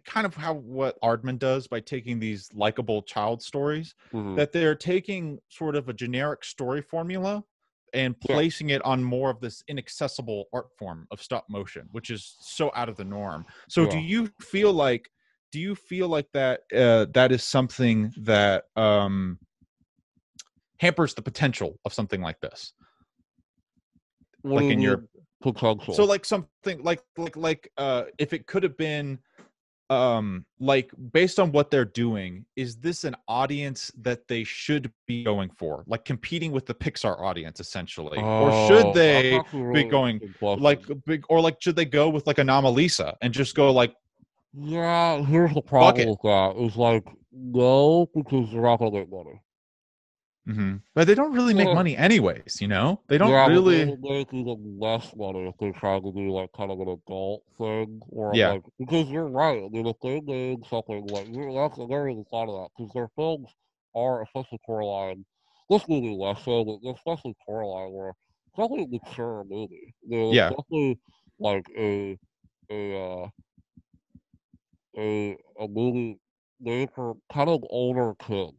kind of how what Aardman does by taking these likable child stories, Mm-hmm. that they're taking sort of a generic story formula and Yeah. placing it on more of this inaccessible art form of stop motion, which is so out of the norm. So Yeah. do you feel like that that is something that hampers the potential of something like this? What do Like you in your mean so potential? like something if it could have been like based on what they're doing, is this an audience that they should be going for, like competing with the Pixar audience essentially, or should Oh, that's they actually a be really going interesting question. like big, or like should they go with like Anomalisa and just go like Yeah, here's the fuck problem it? with that. Is like, no, because you're not gonna make money. But they don't really make Yeah, money anyways, you know, they don't yeah, but they really. will make even less money if they're trying to do like kind of an adult thing, or Yeah, like, because you're right. I mean, if they made something like, that's I never even thought of that, because their films are, especially Coraline, this movie less so, but especially Coraline, where it's definitely a mature movie. You know, it's yeah, definitely like a a movie made for kind of older kids.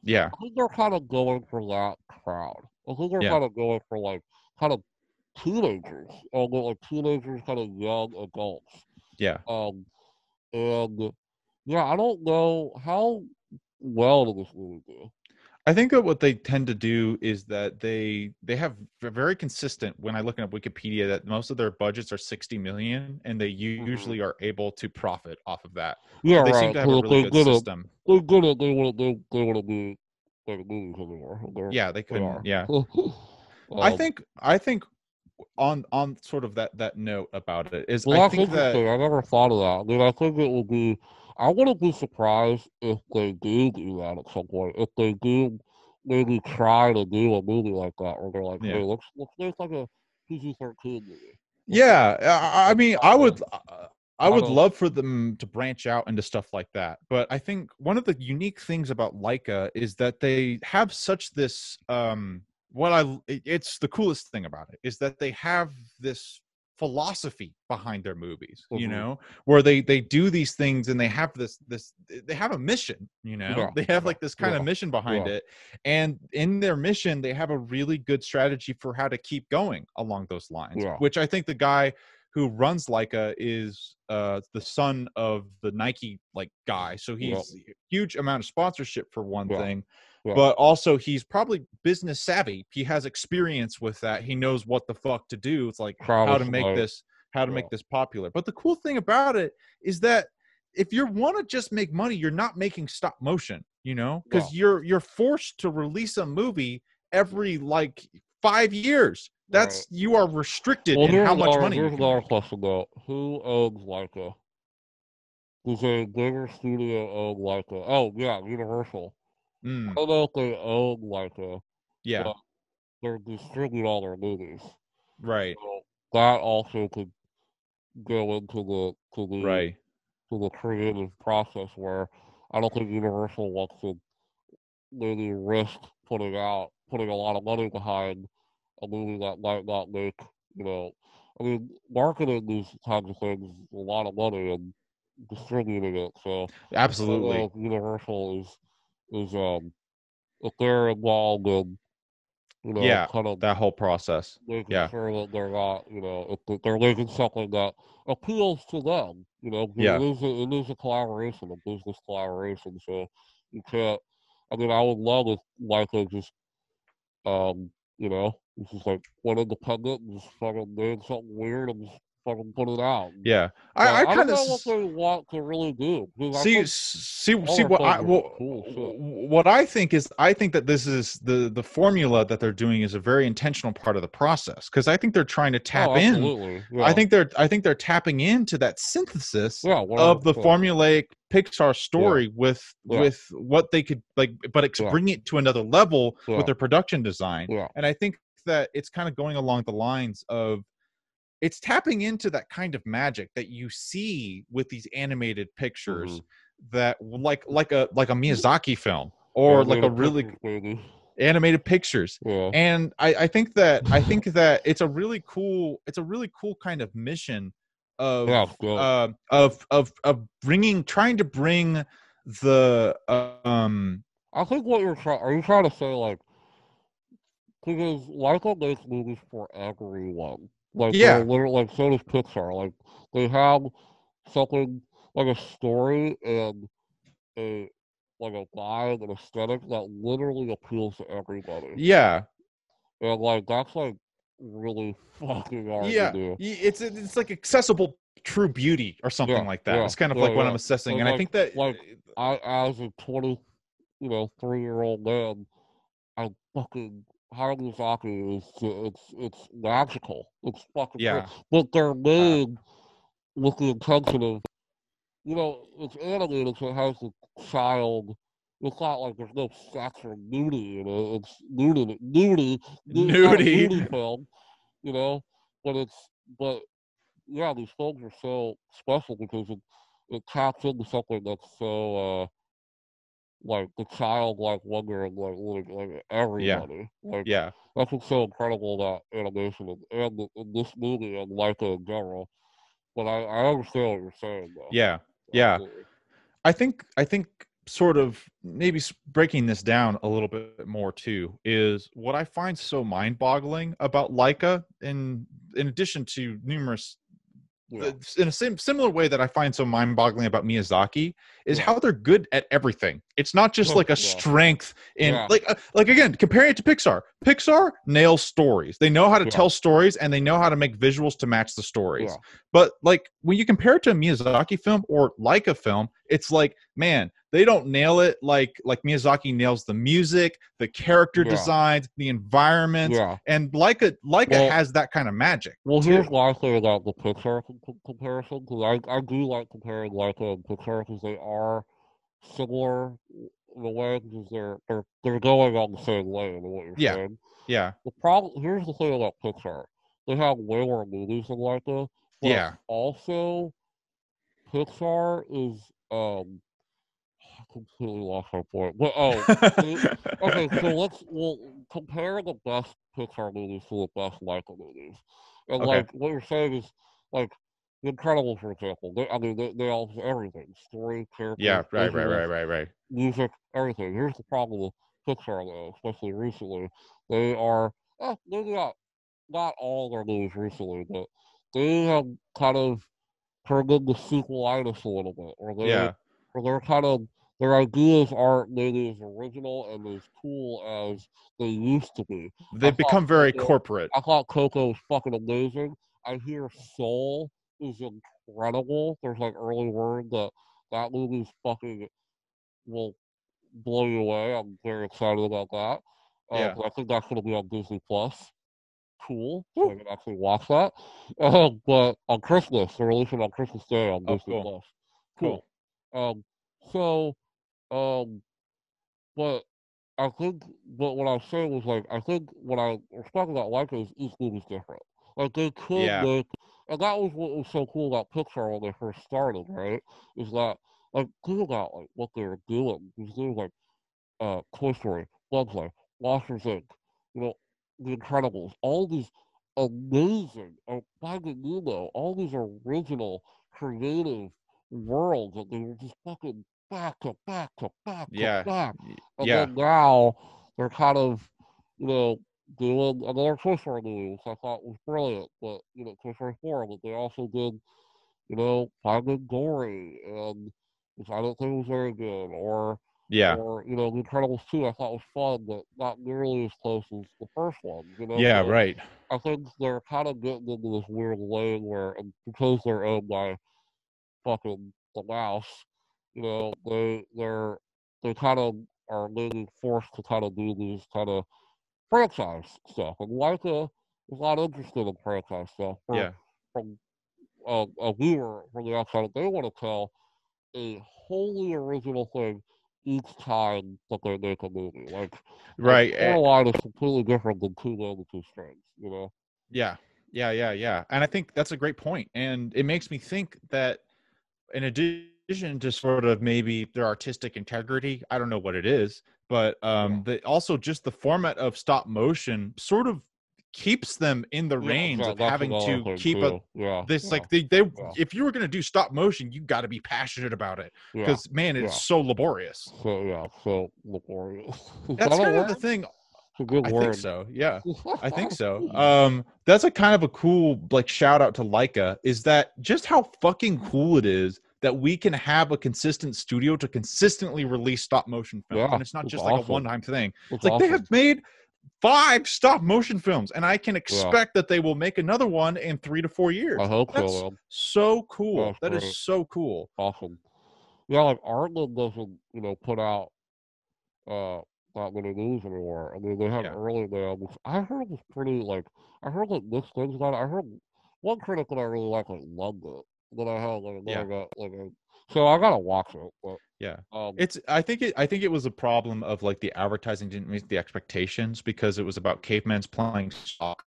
yeah, I think they're kind of going for that crowd. I think they're yeah, kind of going for like kind of teenagers, like teenagers, kind of young adults. yeah. Um, and yeah, I don't know how well did this movie do. I think that what they tend to do is that they have very consistent. When I look at Wikipedia, that most of their budgets are 60 million, and they Hmm. usually are able to profit off of that. Yeah, So they seem right. to have a Because if really good system. they're good at, they wouldn't be like movies anymore. Yeah, they They couldn't. are. Yeah, um, I think on sort of that note about it is, Well, I that's think that interesting. I never thought of that. I mean, I think it would be. I wouldn't be surprised if they do that at some point. If they do maybe try to do a movie like that, where they're like, yeah, "Hey, let's make like a PG-13 movie." Let's make yeah. I like mean, I kind would of love for them to branch out into stuff like that. But I think one of the unique things about Leica is that they have such this it's the coolest thing about it is that they have this philosophy behind their movies, you mhm, know, where they do these things and they have this they have a mission, you know, yeah, they have yeah, like this kind of yeah, mission behind yeah, it, and in their mission they have a really good strategy for how to keep going along those lines, yeah, which I think the guy who runs Leica is the son of the Nike like guy. So yeah, he's a huge amount of sponsorship for one yeah, thing, yeah. but also he's probably business savvy. He has experience with that. He knows what the fuck to do. It's like Travis Knight, how to yeah, make this popular. But the cool thing about it is that if you want to just make money, you're not making stop motion, you know, yeah. because you're forced to release a movie every like 5 years. Right. That's you are restricted Well, in how much money you here's can another make. question though. Who owns Leica? Does a bigger studio own Leica? Oh yeah, Universal. I Mm, don't know if they own Leica, yeah, but they're distributing all their movies. right, So that also could go into right. to the creative process where I don't think Universal wants to maybe risk putting a lot of money behind a movie that might not make, you know, I mean, marketing these kinds of things is a lot of money and distributing it. So I don't know Absolutely. if Universal is if they're involved in, Yeah, kind of that whole process. making Yeah, sure that they're not, if they're making something that appeals to them, 'cause yeah. it is a collaboration, a business collaboration. So you can't. I mean, I would love if Michael just, it's just like went independent and just fucking made something weird and just fucking put it out. Yeah, But I I don't kind of know what they want to really do. Because I see think see all see their what I films are cool shit. what I think is I think that this is the formula that they're doing is a very intentional part of the process because I think they're trying to tap Oh, in. absolutely. Yeah. I think they're tapping into that synthesis Yeah, of the 100%. formulaic Pixar Yeah. story Yeah. with what they could like, but Yeah. bring it to another level with Yeah. their production design. Yeah. And I think that it's kind of going along the lines of it's tapping into that kind of magic that you see with these animated pictures that like a Miyazaki film or like a Animated really pictures, baby. animated pictures. Yeah. And I think that it's a really cool kind of mission Yeah, good. of bringing trying to bring the I think what you're trying, are you trying to say, like, because Laika makes movies for everyone. Like, they're yeah literally, like, so does Pixar. Like, they have something, like a story and a, like a vibe and aesthetic that literally appeals to everybody. yeah And, like, that's, like, really fucking hard to yeah do. it's like accessible true beauty or something Yeah, like that. yeah, It's kind of yeah, like what I'm yeah. assessing, And, and I think that like, I, as a 3-year-old man, I fucking Haramizaki is it's magical. It's fucking cool. yeah But they're uh, made with the intention of it's animated so it has the child. It's not like there's no sex or nudity in it. It's nudity. It's not a nudity. nudie film, you know. But but yeah, these films are so special because it taps into something that's so like the childlike wonder of like Yeah, everybody. Like yeah, that's what's so incredible about animation and this movie and Laika in general. But I understand what you're saying though. yeah, yeah. Absolutely. I think sort of maybe breaking this down a little bit more too is what I find so mind-boggling about Laika, in addition to numerous Yeah. in a similar way that I find so mind-boggling about Miyazaki is Yeah. how they're good at everything. It's not just like a Yeah. strength in Yeah. like again, comparing it to Pixar. Pixar nails stories. They know how to Yeah. tell stories and they know how to make visuals to match the Yeah. stories. But like when you compare it to a Miyazaki film or like a film, it's like, man, they don't nail it like Miyazaki nails the music, the character Yeah. designs, the environments, Yeah. and Laika Well, has that kind of magic here's too. why I say about the Pixar comparison because I do like comparing Laika and Pixar because they are similar in a way because they're going on the same lane in what you're Yeah. saying. Yeah. The problem here's the thing about Pixar. They have way more movies than Laika, but Yeah. also Pixar is I completely lost my point. But okay, so we'll compare the best Pixar movies to the best Laika movies. And Okay. like what you're saying is like The Incredibles, for example. They all have everything. Story, Yeah, characters, visuals, right. music, everything. Here's the problem with Pixar though, especially recently. They are maybe not all their movies recently, but they have kind of turned into sequelitis a little bit, Yeah. or they're kind of their ideas aren't maybe as original and as cool as they used to be. I They've thought become very Coco, corporate. I thought Coco was fucking amazing. I hear Soul is incredible. There's like early word that that movie's fucking will blow you away. I'm very excited about that. Yeah. 'Cause I think that's gonna be on Disney Plus. Cool, so I Woo. can actually watch that. But on Christmas, they're releasing on Christmas Day on Oh, Disney cool. Plus. Cool. Cool. Um, so, um, but I think, but what I was saying was like, I think what I was talking about Leica is each movie's different. Like they could Yeah. make, and that was what was so cool about Pixar when they first started, right? Is that like think about like what they were doing. Because they were like Toy Story, Bugs Life, Monsters Inc., you know, The Incredibles, all these amazing, Finding Nemo, all these original, creative worlds that they were just fucking back to back to back to Yeah. back. And Yeah. then now they're kind of, you know, doing another Toy Story movie, which I thought was brilliant, but, Toy Story 4, but they also did, Finding Dory, and which I don't think was very good, or Yeah. Or, The Incredibles 2 I thought was fun, but not nearly as close as the first one, Yeah, So right. I think they're kind of getting into this weird lane where, because they're owned by fucking the mouse, they kind of are maybe forced to kind of do these kind of franchise stuff. And Laika is not interested in franchise stuff. Yeah. From a viewer from the outside, they want to tell a wholly original thing each time that they make a movie. Like Right. Coraline is completely different than Two Men and Two Strings. Yeah. Yeah. And I think that's a great point. And it makes me think that in addition to sort of maybe their artistic integrity, I don't know what it is, but also just the format of stop motion sort of keeps them in the Yeah, range exactly. of That's having another to thing keep a too. Yeah, this yeah, like they yeah, if you were going to do stop motion, you got to be passionate about it yeah, because man, it's yeah. so laborious. So laborious. Is That's that a kind of word? the thing. It's a good I think word. so. Yeah. I think so. That's a kind of a cool like shout out to Laika is that just how fucking cool it is that we can have a consistent studio to consistently release stop motion films. Yeah, And it's not it's just like a awesome. one-time thing. It's It's like they have awesome. made 5 stop motion films and I can Yeah, expect that they will make another one in 3 to 4 I years. hope so, That's man. so cool. That's That is great. so cool. Awesome. Yeah, like Artland doesn't, put out uh that many news anymore. I mean, they have Yeah. early now, which I heard was pretty like I heard like mixed things about it. I heard one critic that I really like loved it. Then I had like Yeah. another guy so I gotta watch it. But Yeah. um, I think it was a problem of like the advertising didn't meet the expectations because it was about cavemen's playing soccer,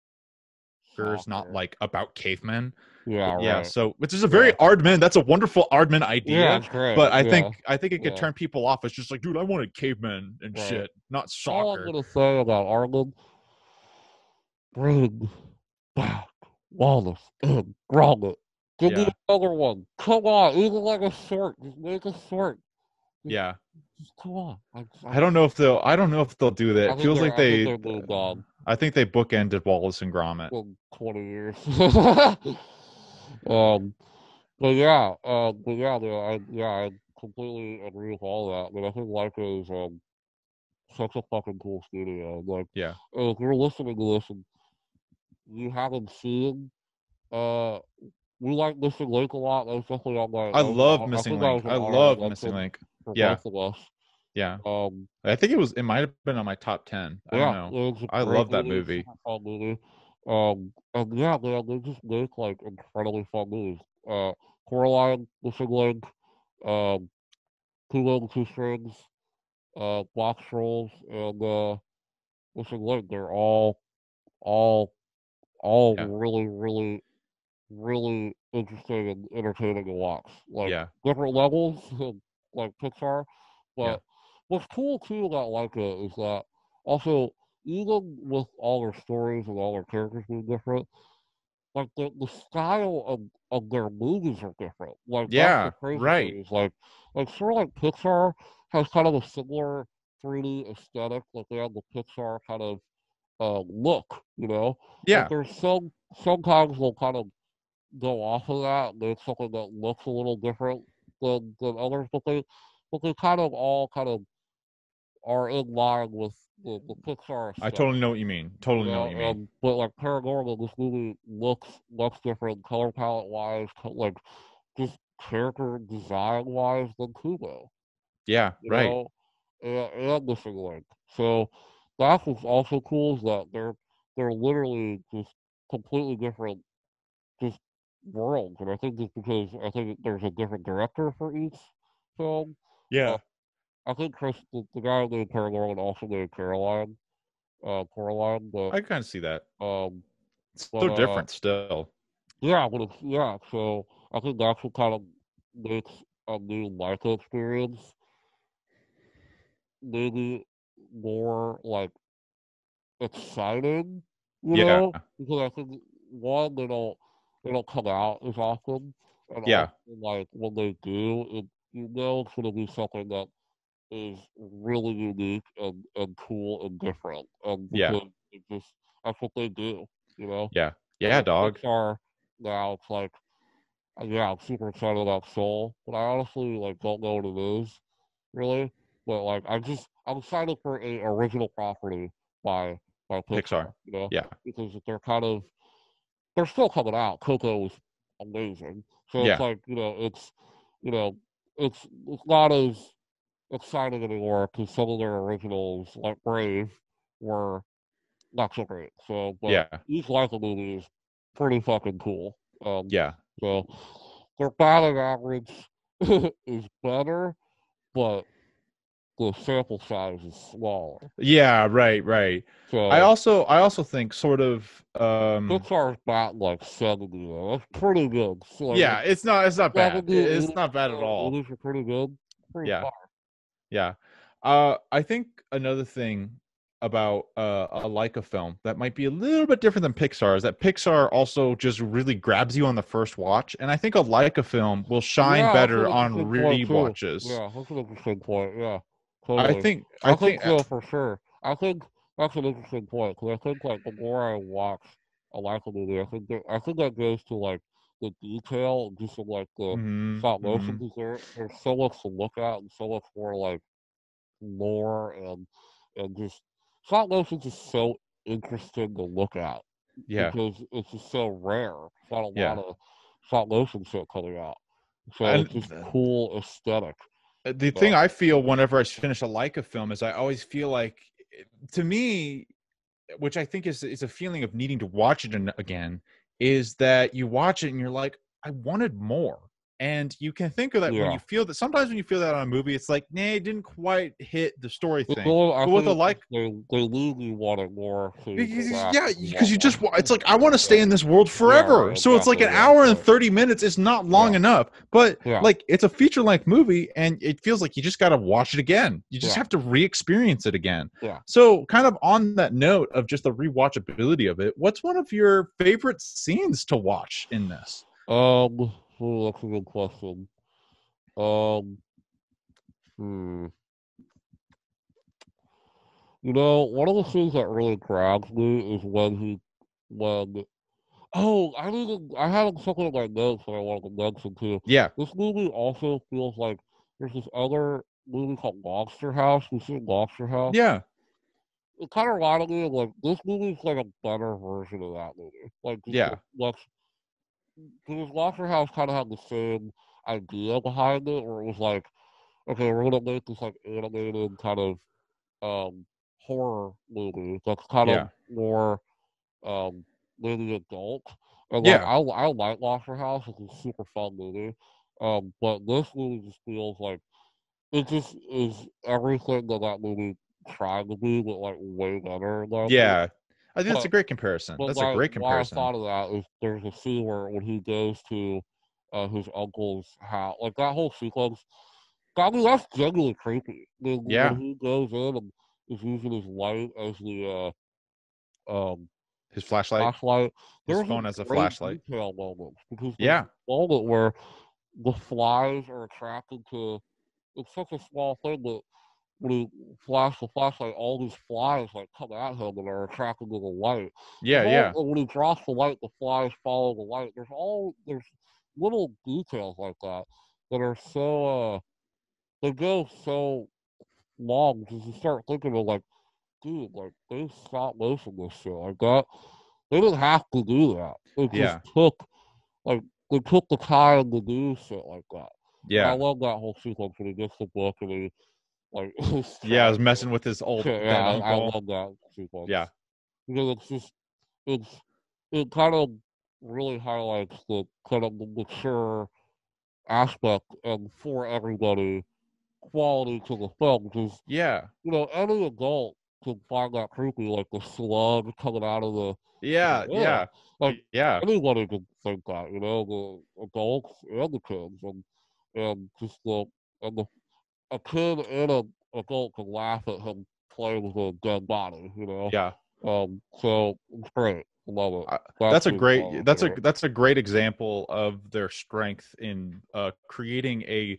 not soccer. like about cavemen. Yeah, Yeah, right. so which is a very Yeah, Aardman. That's a wonderful Aardman yeah, idea, it's great. but I Yeah, think I think it could yeah, turn people off. It's just like, dude, I wanted cavemen and right. shit, not All I'm soccer. gonna say about Arlen, bring back Wallace and Gromit. Give me Yeah, another one. Come on, even like a short. Just make a short. Just, yeah. just come on. I don't know if they'll do that. It feels like I think they're moved on I think they bookended Wallace and Gromit. in 20 years. um, I completely agree with all that. But I think Laika is such a fucking cool studio. Like, Yeah, if you're listening to this and you haven't seen, uh, we like Missing Link a lot. That was definitely on my. I love I Missing think that Link. was an I honorable love Missing mention Link. for Yeah, both of us. yeah. Um, I think it might have been on my top 10. I don't yeah, know. it was a I great love that movie, movie. super fun movie. And yeah, man, they just make like incredibly fun movies. Coraline, Missing Link, um, Two Little Two Strings, Box Trolls, and Missing Link. They're all, all Yeah, really, really, really interesting and entertaining to watch. Like yeah, different levels, like Pixar. yeah, But what's cool too about Laika is that also even with all their stories and all their characters being different, like the style of their movies are different. Like that's the yeah. crazy Right. thing is like sort of like Pixar has kind of a similar 3D aesthetic. Like they have the Pixar kind of look. Like Yeah, there's sometimes they'll kind of go off of that. Make something that looks a little different than others, but they kind of all kind of are in line with the Pixar I aesthetic. totally know what you mean. Totally know what you mean. But like ParaNorman, this movie looks different, color palette wise, like just character design wise than Kubo. Yeah, You right. know, and Missing Link. So that's what's also cool is that they're literally just completely different just worlds, and I think just because I think there's a different director for each film. Uh, Yeah, I think the guy who made Paranorman also made Coraline, I kind of see that. um, It's but so different still. yeah, but yeah. So I think that's what kind of makes a new Laika experience maybe more like exciting, Yeah, because I think one they don't come out as often, and yeah, also like when they do, it's gonna be something that is really unique and cool and different, and yeah, because it just that's what they do, you know. yeah, And yeah, with dog. Pixar now, it's like yeah, I'm super excited about Soul, but I honestly like don't know what it is really. but like I'm excited for a original property by Pixar. Pixar, you know, Yeah. because they're still coming out. Coco was amazing, so it's Yeah. like you know it's not as exciting anymore because some of their originals like Brave were not so great. So, but Yeah. each Laika movie is pretty fucking cool. Yeah. So their batting average is better, but the sample size is smaller. Yeah, right. So I also think sort of Pixar's batting like 70 though. That's pretty good. So like yeah, it's not bad. 70, It's 80 not bad at all. movies are pretty good. Pretty Yeah. far. Yeah. I think another thing about a Leica film that might be a little bit different than Pixar is that Pixar also just really grabs you on the first watch, and I think a Leica film will shine Yeah, that's an better on interesting point too. rewatches. Yeah, that's an interesting point. Yeah, I totally. think I I think think so for sure. I think that's an interesting point because I think like the more I watch a Laika movie, I think that goes to like the detail, just of like the mhm, stop motion. mhm. Because there's so much to look at and so much more like lore and just stop motion is just so interesting to look at Yeah. because it's just so rare. There's not a lot Yeah. of stop motion shit coming out. So it's And just cool aesthetic. the thing So I feel whenever I finish a Leica film is I always feel like, to me, which I think is a feeling of needing to watch it again, is that you watch it and you're like, I wanted more. And you can think of that when you yeah. feel that sometimes when you feel that on a movie, it's like, nah, it didn't quite hit the story The thing. goal, I But with think a it's like, just they leave you wanting more, so you go back yeah, and you because want you more. just it's like I want to Yeah. stay in this world Yeah. forever. Right. So it's like Exactly. an Yeah. hour and Right. 30 minutes is not long Yeah. enough, but Yeah. like it's a feature length movie, and it feels like you just got to watch it again. You just Yeah. have to re-experience it again. Yeah. So, kind of on that note of just the rewatchability of it, what's one of your favorite scenes to watch in this? That's a good question. Um. Hmm. One of the things that really grabs me is when I had something in my notes that I wanted to mention too. Yeah, This movie also feels like there's this other movie called Monster House. You see Monster House? yeah, It kind of reminded me of like this movie's like a better version of that movie. Like just yeah, let's because Monster House kind of had the same idea behind it, where it was like, okay, we're gonna make this like animated kind of um horror movie that's kind of yeah, more um, maybe adult. And like yeah, I like Monster House; it's a super fun movie. But this movie just feels like it just is everything that that movie tried to be, but like way better in my opinion. yeah. I think that's a But great comparison. That's a like great why I comparison. thought of that is there's a scene where when he goes to his uncle's house, like that whole sequence. I mean, that's genuinely creepy. When Yeah, he goes in and is using his light as the um his flashlight, flashlight. his There's a phone as a great flashlight. detail moment because there's Yeah, a moment where the flies are attracted to. It's such a small thing, but when he flashes the flashlight, all these flies like come at him and are attracted to the light. yeah, yeah, And when he drops the light, the flies follow the light. There's little details like that that are so they go so long because you start thinking of like, dude, like they stopped motion this shit like that. They didn't have to do that. It just yeah, like they took the time to do shit like that. And I yeah. love that whole sequence when he gets the book and he like is Yeah, I was trying to messing with his old shit, yeah, dead I uncle. love that sequence. Yeah, Because it's it kind of really highlights the kind of the mature aspect and for everybody quality to the film because yeah, any adult can find that creepy, like the slug coming out of the yeah, yeah. yeah, Like yeah, anybody can think that, the adults and the kids and just the a kid and a adult can laugh at him playing with a dead body. yeah. So it's great. Love it. That's That's a one of great my favorite. that's a great example of their strength in creating a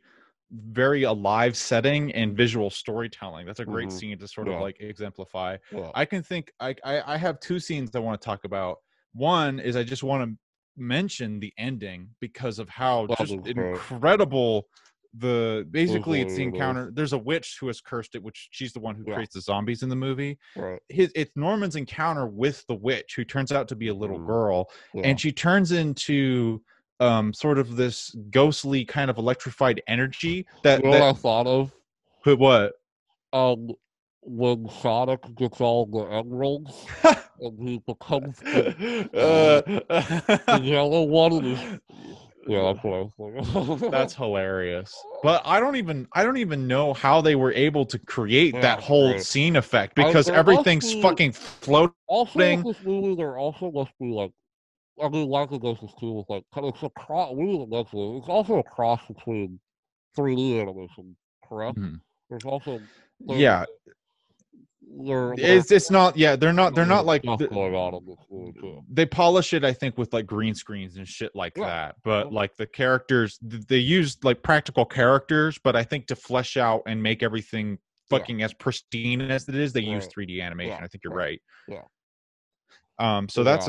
very alive setting and visual storytelling. That's a great Mm-hmm. scene to sort of Yeah. like exemplify. Yeah. I can think I have two scenes I want to talk about. One is I just want to mention the ending because of how That just was great. incredible basically it's the encounter. There's a witch who has cursed it, which she's the one who creates the zombies in the movie. Right. It's Norman's encounter with the witch, who turns out to be a little girl, Yeah. and she turns into sort of this ghostly kind of electrified energy that what I thought of? What? When Sonic gets all the emeralds and he becomes the yellow one. Yeah, that's what I was thinking. That's hilarious. But I don't even know how they were able to create that whole scene effect, because everything's fucking floating. Also, with this movie, there also must be like, I mean, Laika does this too, with like, it's a cross. It's also a cross between 3D animation, correct? Mm-hmm. There's also it's not they're not like going on in this movie too. They polish it, I think, with like green screens and shit like that, but like the characters, they use like practical characters, but I think to flesh out and make everything fucking as pristine as it is, they use 3D animation. I think you're right. So that's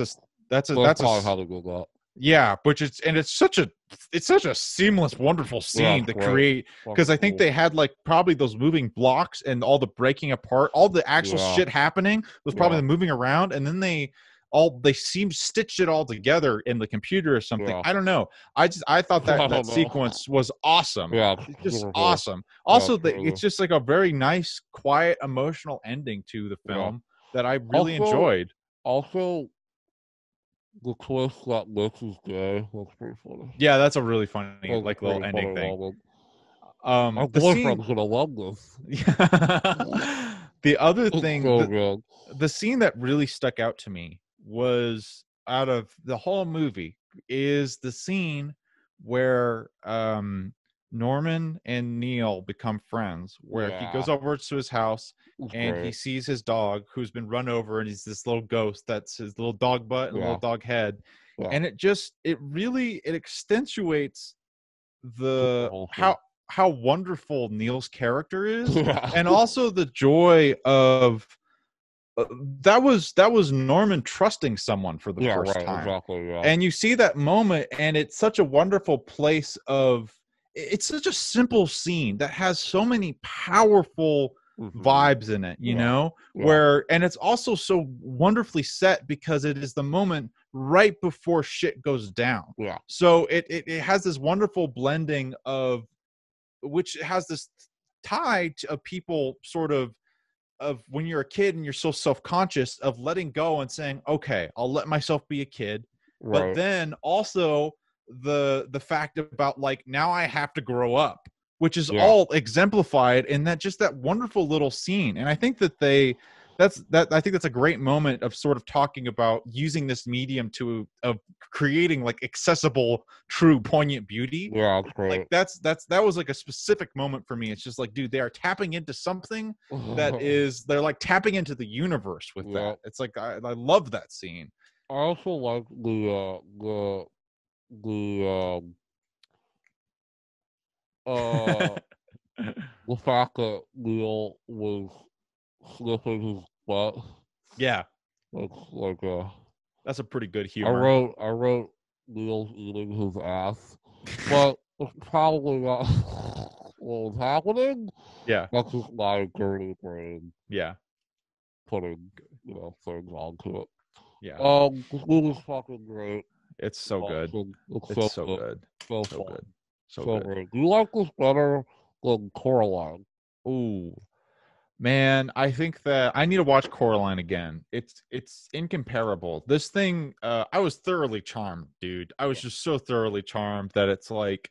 how they go about. Yeah, which it's such a seamless, wonderful scene to create, because I think they had like probably those moving blocks and all the breaking apart, all the actual shit happening was probably the moving around, and then they stitched it all together in the computer or something. I don't know. I thought that sequence was awesome. Yeah, it's just awesome. Also, it's just like a very nice, quiet, emotional ending to the film that I really enjoyed. Also, the twist that Mitch is gay looks pretty funny. Yeah, that's a really funny, like, little ending thing. My boyfriend's gonna love this. The other thing, so the scene that really stuck out to me was, out of the whole movie, is the scene where Norman and Neil become friends, where he goes over to his house and he sees his dog who's been run over, and he's this little ghost that's his little dog butt and little dog head. And it really accentuates how wonderful Neil's character is, and also the joy of that was Norman trusting someone for the first time. Exactly, and you see that moment, and it's such a wonderful place of, it's such a simple scene that has so many powerful vibes in it, you know, and it's also so wonderfully set, because it is the moment right before shit goes down. So it has this wonderful blending of, which has this tie of people sort of when you're a kid and you're so self-conscious of letting go and saying, okay, I'll let myself be a kid. But then also the fact about, like, now I have to grow up, which is all exemplified in that wonderful little scene. And I think that I think that's a great moment of sort of talking about using this medium of creating like accessible, true, poignant beauty. That's great. Like that was like a specific moment for me. It's just like, dude, they are tapping into something they're like tapping into the universe with that. It's like, I love that scene. I also like the fact that Neil was sniffing his butt. Yeah. That's a pretty good humor. I wrote Neil's eating his ass, but it's probably not what was happening. Yeah. That's just my dirty brain. Yeah. Putting, things onto it. Yeah. This movie's fucking great. It's so good. It's so good. So good. So good. Great. Do you like this better than Coraline? Ooh, man, I think that I need to watch Coraline again. It's incomparable. This thing, I was thoroughly charmed, dude. I was just so thoroughly charmed that it's like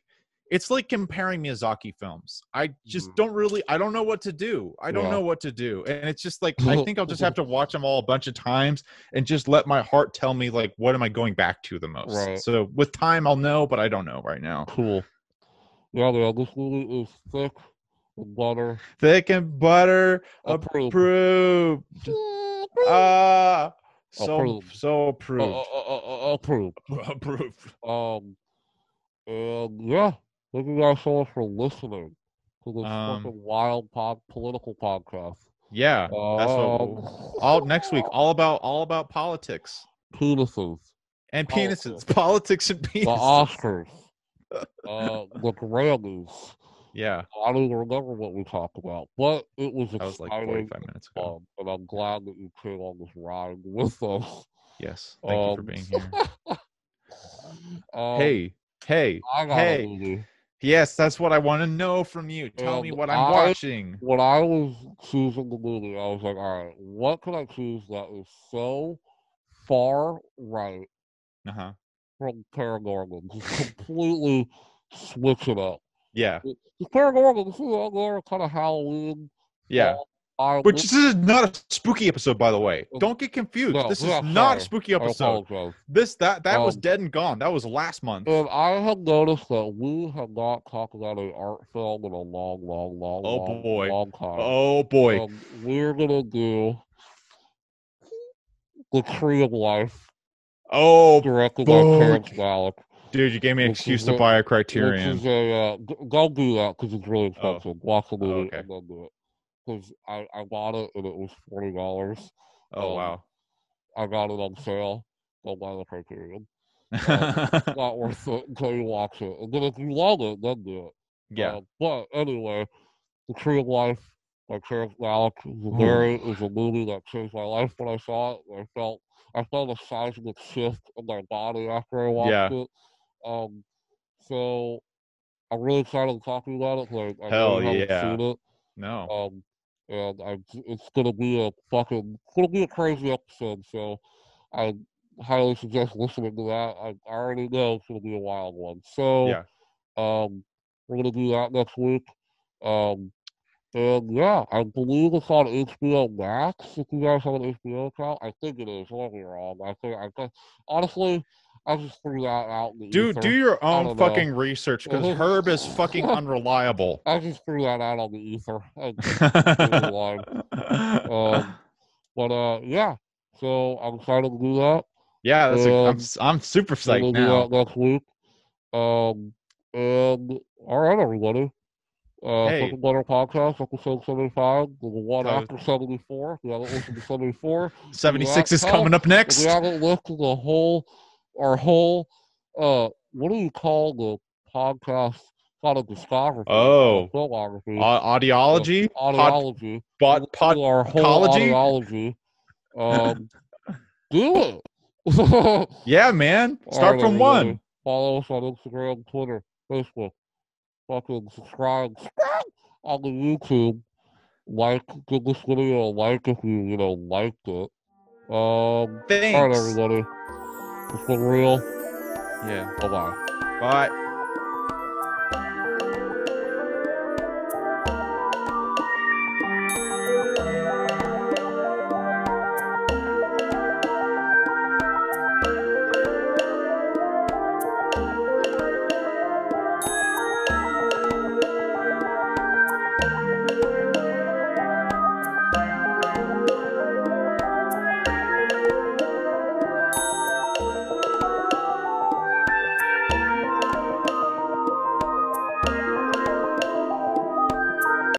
comparing Miyazaki films. I just I don't know what to do. I don't know what to do. And it's just like, I think I'll just have to watch them all a bunch of times and just let my heart tell me, like, what am I going back to the most? So with time, I'll know, but I don't know right now. Cool. Yeah, this movie is thick and butter. Thick and butter. Approved. So approved. Approved. Approved. And yeah. Thank you guys so much for listening to this fucking wild political podcast. Yeah, that's what next week, all about politics, penises, and penises, politics and penises, the Oscars, the Grammys. Yeah. I don't even remember what we talked about, but it was That was like exciting 45 minutes and ago. fun, and I'm glad that you came on this ride with us. Yes. Thank you for being here. um, Hey, hey, I got a hey. movie. Yes, that's what I want to know from you. Tell me And what I'm watching. when I was choosing the movie, I was like, all right, what can I choose that is so far right Uh-huh. from ParaNorman? Just completely switch it up. Yeah. The ParaNorman, this is all kind of Halloween. Yeah. Which this is not a spooky episode, by the way. Don't get confused. No, This is yeah, not a sorry. spooky I episode. apologize. That was dead and gone. That was last month. And I have noticed that we have not talked about an art film in a Oh boy. long time. Oh boy. We're gonna do The Tree of Life, Oh directed by fuck. Terrence Malick, Dude, you gave me an which excuse is to buy a which is Criterion. don't do that because it's really Oh. expensive. Watch the Oh, movie okay. and then do it. Because I bought it and it was $40. Oh wow. I got it on sale. Don't buy the Criterion. Not worth it until you watch it. And then if you love it, then do it. Yeah. But anyway, The Tree of Life by Terrence Malick Ooh. is a movie that changed my life when I saw it. I felt a seismic shift in my body after I watched Yeah. it. So I'm really excited to talk to you about it because I Hell really haven't yeah. seen it. No. And it's gonna be a crazy episode. So I highly suggest listening to that. I already know it's gonna be a wild one. So Yeah. we're gonna do that next week. Um, and yeah, I believe it's on HBO Max. If you guys have an HBO account, I think it is. Don't be wrong. Honestly, I just threw that out in the Do ether. your I own don't know. fucking research because Herb is fucking unreliable. I just threw that out on the ether. I'm completely lying. Yeah. So I'm excited to do that. Yeah, And I'm super we're psyched gonna do that now. next week. And all right, everybody. Hey, Second Butter Podcast, episode 75, the one uh, after 74. If you haven't listened to 74, do that. 76 is Hell, coming up if you next. haven't listened to what do you call the podcast? Kind of discography, not Oh, a filmography, audiology, audiology. Do our whole podology. audiology. Do it. Yeah, man. All Start right, from everybody. one. Follow us on Instagram, Twitter, Facebook. Fucking subscribe on the YouTube. Give this video a like if you liked it. All right, Thanks. everybody. It's been real. Yeah. Bye bye. Bye.